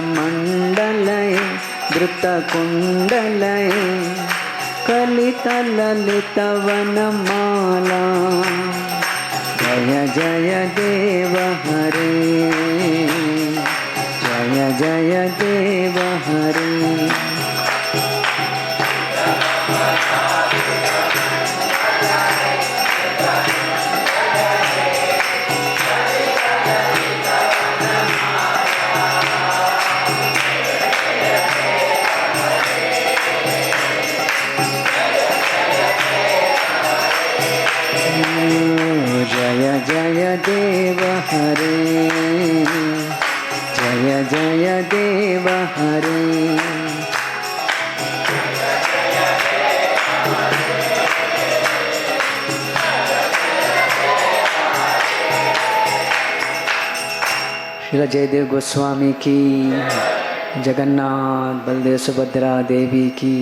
श्रुतकमलकुचमण्डलय धृतकुण्डलय कलितललितवनमाला जय जय देव हरे जय जय देव हरे जय जय देव हरे जय जय देव हरे श्रील जयदेव गोस्वामी की, जगन्नाथ बलदेव सुभद्रा देवी की।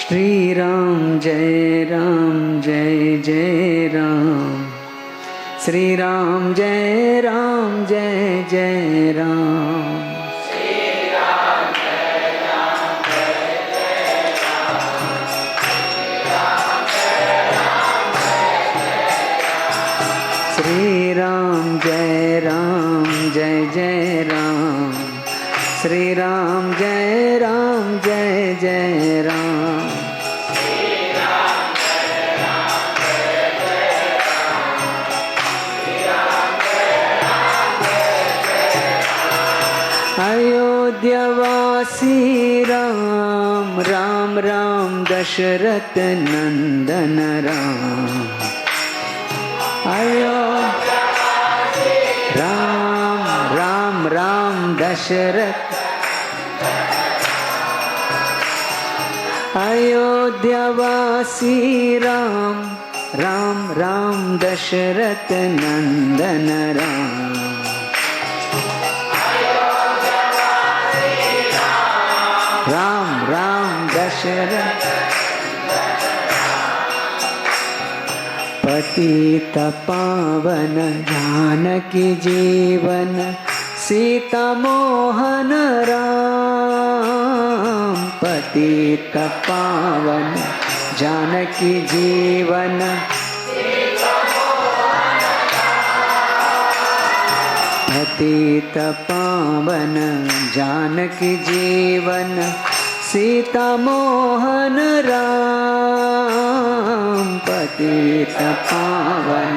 श्री राम जय जय राम, श्री राम जय जय राम, श्री राम श्री राम जय जय राम। अयोध्यावासी राम राम राम दशरथ नंदन राम। अयोध्यावासी राम राम राम दशरथ। अयोध्यावासी राम राम राम दशरथ नंदन राम। राम राम दशरथ। पतित पावन जानकी जीवन सीता मोहन राम। पतित पावन जानकी जीवन पतित पावन जानकी जीवन सीता मोहन राम। पतित पावन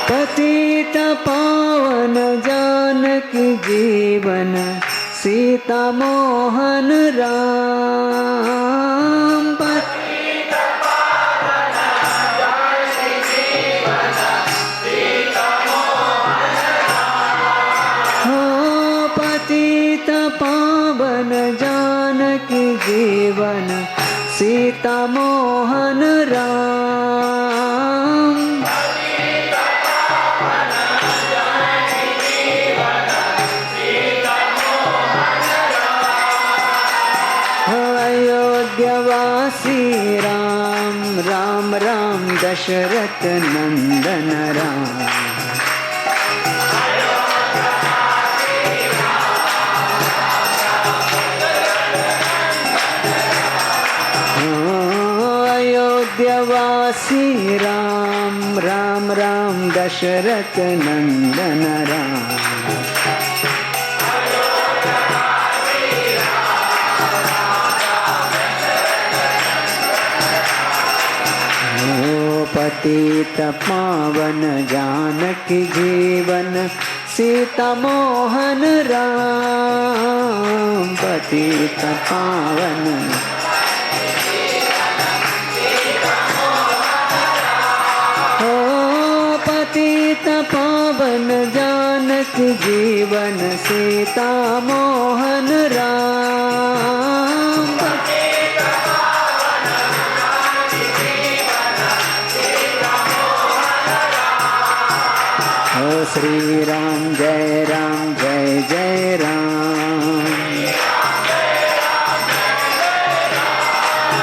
पतित पावन जानकी जीवन सीता मोहन राम। पतित पावन जानकी जीवन सीता मोहन राम। अयोध्यावासी राम राम राम दशरथ नंदन राम। अयोध्यावासी राम राम राम दशरथ नंदन राम। पतित पावन जानकी जीवन सीता मोहन राम। पतित पावन पतित पावन जानकी जीवन सीता मोहन राम। हो श्री राम जय जय राम।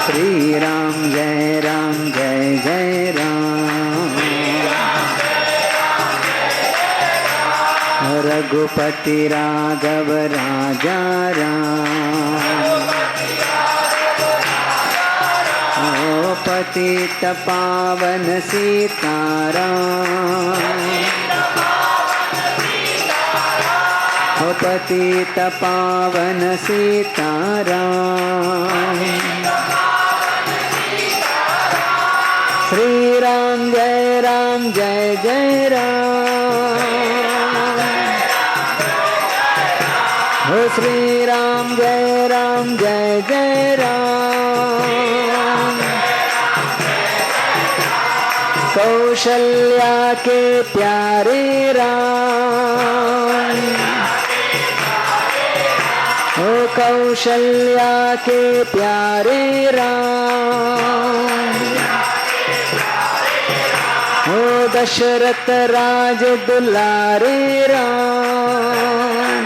श्री राम जय जय राम। रघुपति राघव राजा राम। ओ पतित पावन सीताराम। ओ पतित पावन सीताराम। श्री राम जय जय राम। हो श्री राम जय जय राम। कौशल्या के प्यारे राम। हो कौशल्या के प्यारे राम। हो दशरथ राज दुलारे राम।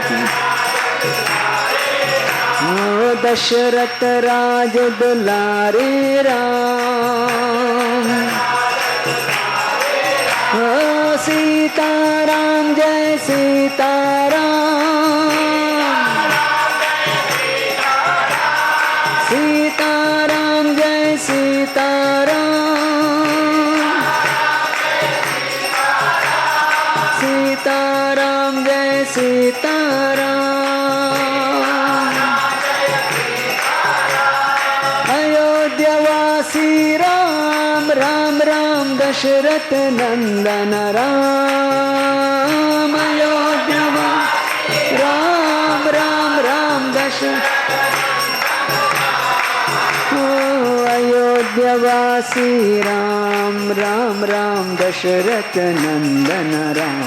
हो दशरथ राज दुलारे राम। हो सीताराम जय सीताराम। सीताराम जय सीताराम। सीताराम जय सीताराम अयोध्यावासी राम राम राम दशरथ नंदन राम अयोध्यावासी राम राम राम दशरथ अयोध्यावासी राम राम राम दशरथ नंदन राम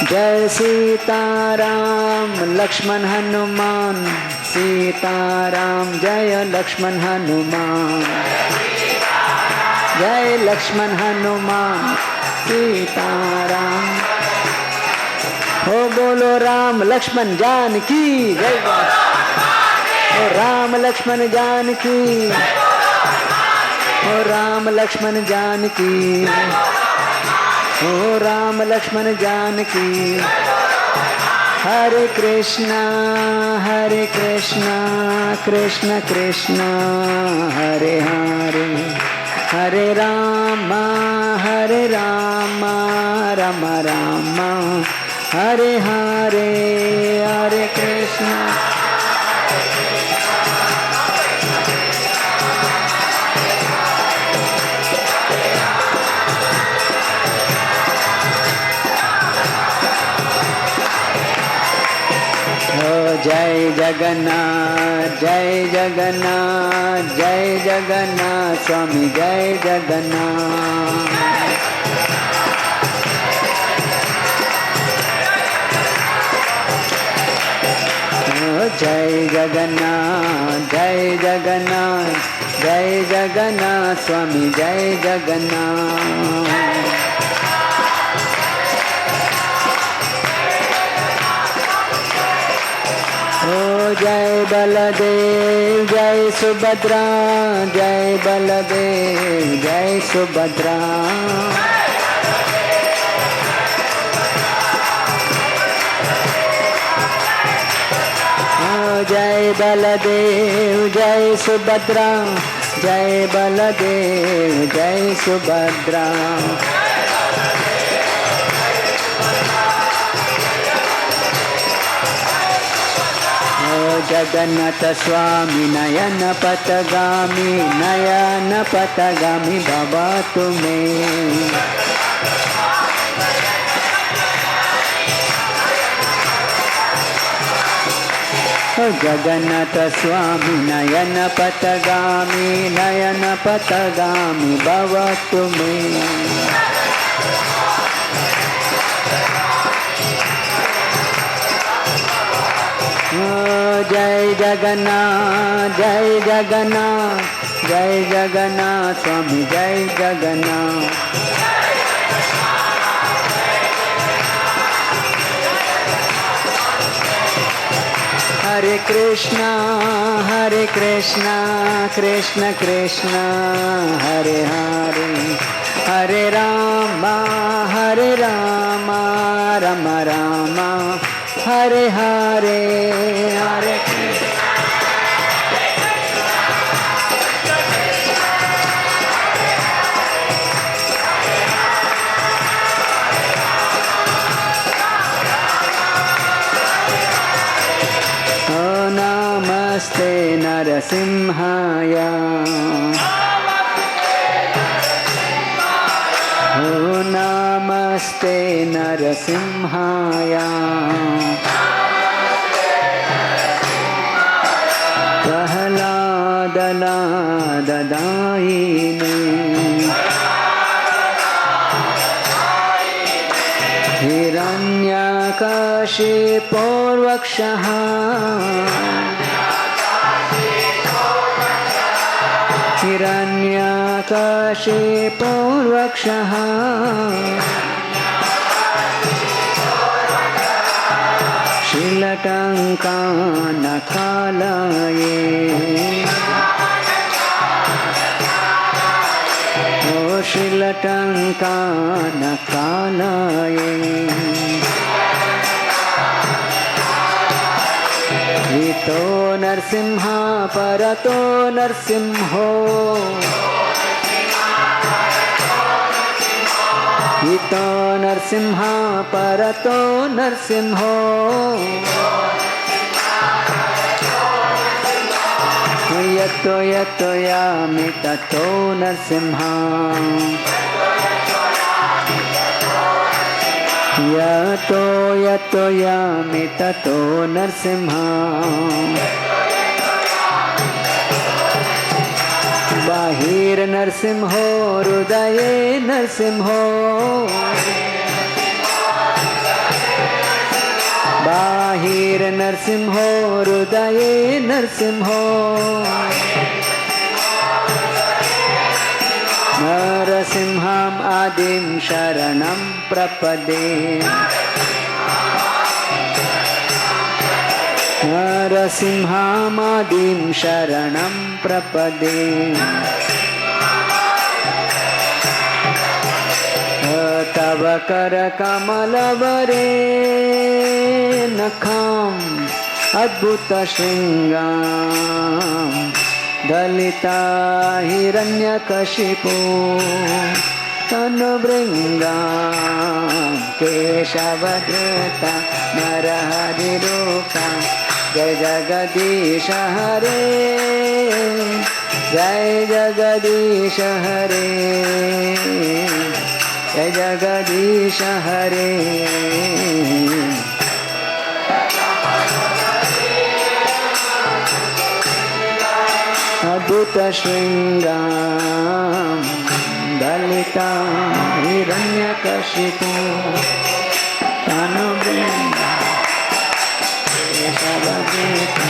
जय सीताराम लक्ष्मण हनुमान सीताराम जय लक्ष्मण हनुमान जय लक्ष्मण हनुमान सीताराम हो बोलो राम लक्ष्मण जानकी जय हो राम लक्ष्मण जानकी हो राम लक्ष्मण जानकी हो राम लक्ष्मण जानकी हरे कृष्णा कृष्ण कृष्ण हरे हरे हरे राम राम राम हरे हरे हरे कृष्ण जय जगन्नाथ जय जगन्नाथ जय जगन्नाथ स्वामी जय जगन्नाथ जय जगन्नाथ जय जगन्नाथ जय जगन्नाथ स्वामी जय जगन्नाथ जय बलदेव जय सुभद्रा जय बलदेव जय सुभद्रा जय बलदेव जय सुभद्रा जय बलदेव जय सुभद्रा जगन्नाथ स्वामी नयन पथगामी बाबा तुम्हें जगन्नाथ स्वामी नयन पथगामी बाबा तुम्हें जय जगन्नाथ जय जगन्नाथ जय जगन्नाथ स्वामी जय जगन्नाथ हरे कृष्णा कृष्ण कृष्ण हरे हरे हरे राम राम राम हरे हरे हरे नमस्ते नरसिंहाय नमस्ते नरसिंहाय प्रह्लाददायिने हिरण्यकशिपोर्वक्षः हिरण्यकशिपोर्वक्षः शिलटङ्कानकालये शिलटङ्कानकालये इतो नरसिंह परतो नरसिंहो इतो नरसिंह परतो नरसिंहो यतो यतो यामि ततो नरसिंह यतो यतो यामि ततो नरसिंह बाहिर नरसिंहो हृदये नरसिंहो बाहिर नरसिंहो हृदये नरसिंहो नरसिंहम् आदिं शरणं प्रपदे नरसिंहम् आदिं शरणं प्रपदे तव करकमलवरे नखाम् अद्भुतशृङ्गां दलिता हिरण्यकशिपो तनुभृङ्गां केशवधृता नरहरिरूपा जय जगदीश हरे जय जगदीश हरे जय जगदीश हरे अद्भुत शृङ्गां दलिता हिरण्यकशिपो तनुभृङ्गा केशवधृता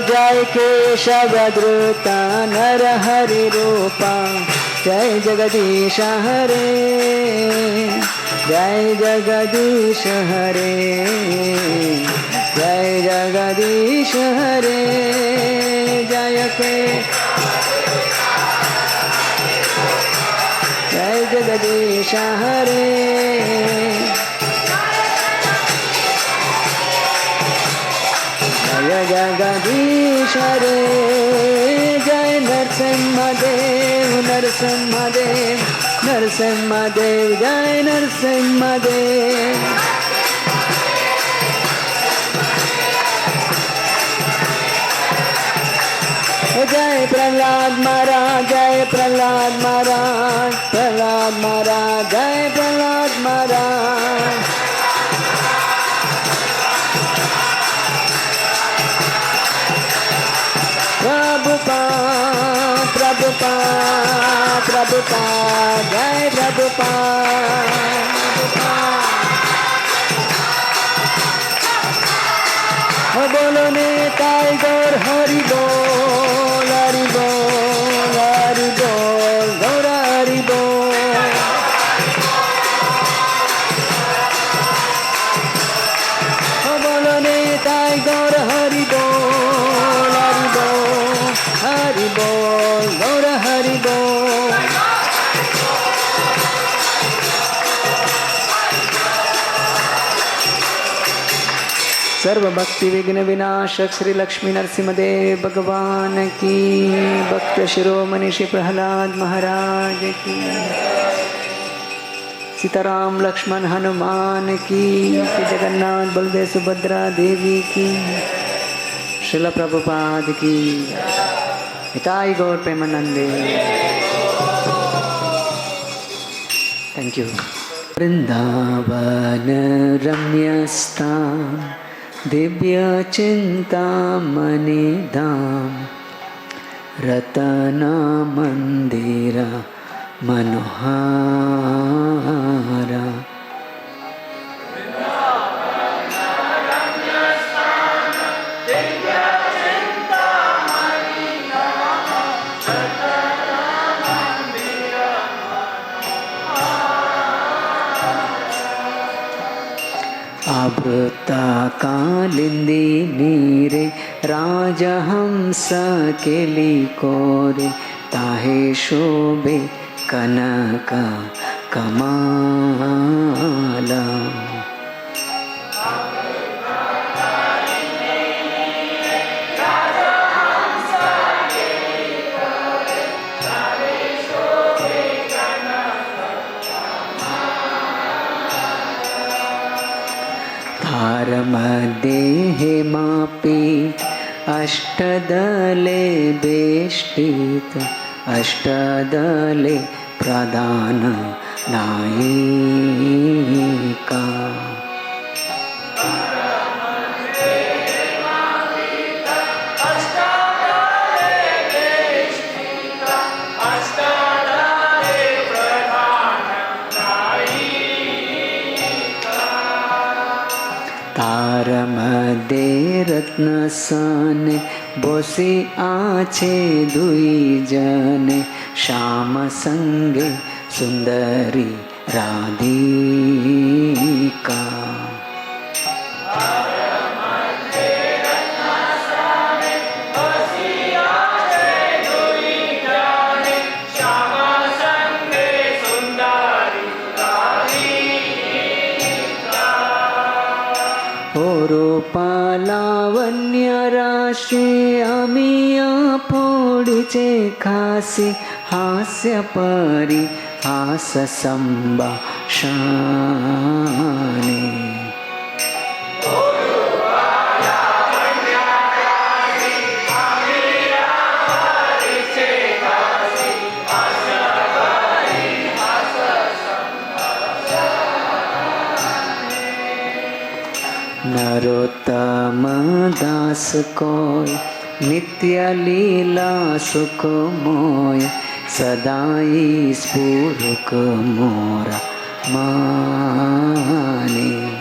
जय केशवधृता नरहरि रूपा जय जगदीश हरे जय जगदीश हरे जय जगदीश हरे जय जगदीश हरे जय जगदीश हरे जय नरसिंहदेव नरसिंहदेव नरसिंहदेव जय नरसिंहदेव जय प्रहलाद महाराज जय प्रहलाद महाराज प्रहलाद महाराज जय प्रहलाद महाराज प्रभुपाद प्रभुपाद प्रभुपाद जय प्रभुपाद बोलो निताई गौर हरि बोल हरि बोल हरि बोल गौर हरि बोल बोलो निताई गौर हरि बोल हरि बोल गौर हरि बोल सर्व भक्ति विघ्न विनाशक श्री लक्ष्मी नरसिंहदेव भगवान की भक्त शिरोमणि श्री प्रहलाद महाराज की सीताराम लक्ष्मण हनुमान की श्री जगन्नाथ बलदेव सुभद्रा देवी की श्रील प्रभुपाद की हिताई गौर प्रेमानंदे थैंक यू वृंदावन रम्यस्थान दिव्य चिंतामणिधाम रतन मंदिरा मनोहारा आवृता कालिंदी नीरे राजहंस केली कोरे ताहे शोभे कनक कमाला. तारमध्ये हेमापीठ अष्टदले बेष्टित अष्टदले प्रधान नायिका. तारमध्ये रत्नसाने बोसी आछे दुई जने श्याम संगे सुंदरी राधिका. रूपालावण्य राशि अमिया फोडीचे खासी हास्य परी हास संभाषणे. नरोत्तम दास कोय नित्य लीला सुख मोय सदाई स्फुरुक मोरा माने.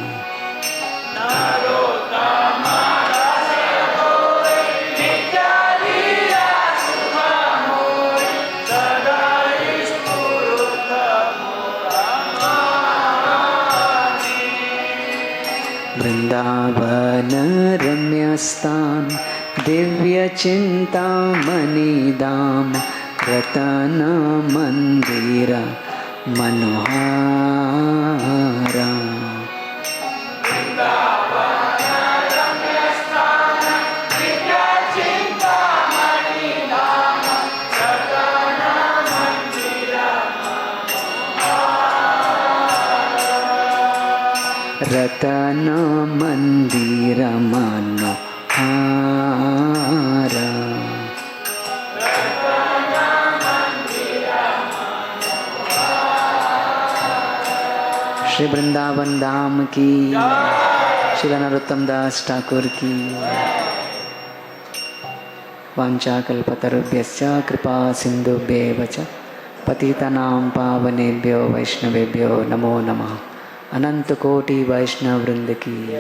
वृंदावन रम्यस्थान दिव्य चिंतामणि धाम रतन मंदिर मनोहारा. रतन मंदिर मनोहारा. श्री वृंदावन धाम की, श्री नरोत्तम दास ठाकुर की. वाञ्छाकल्पतरुभ्यश्च कृपा सिन्धुभ्येव च पतितानां पावनेभ्यो वैष्णवेभ्यो नमो नमः. अनंत कोटि वैष्णव वृंद की.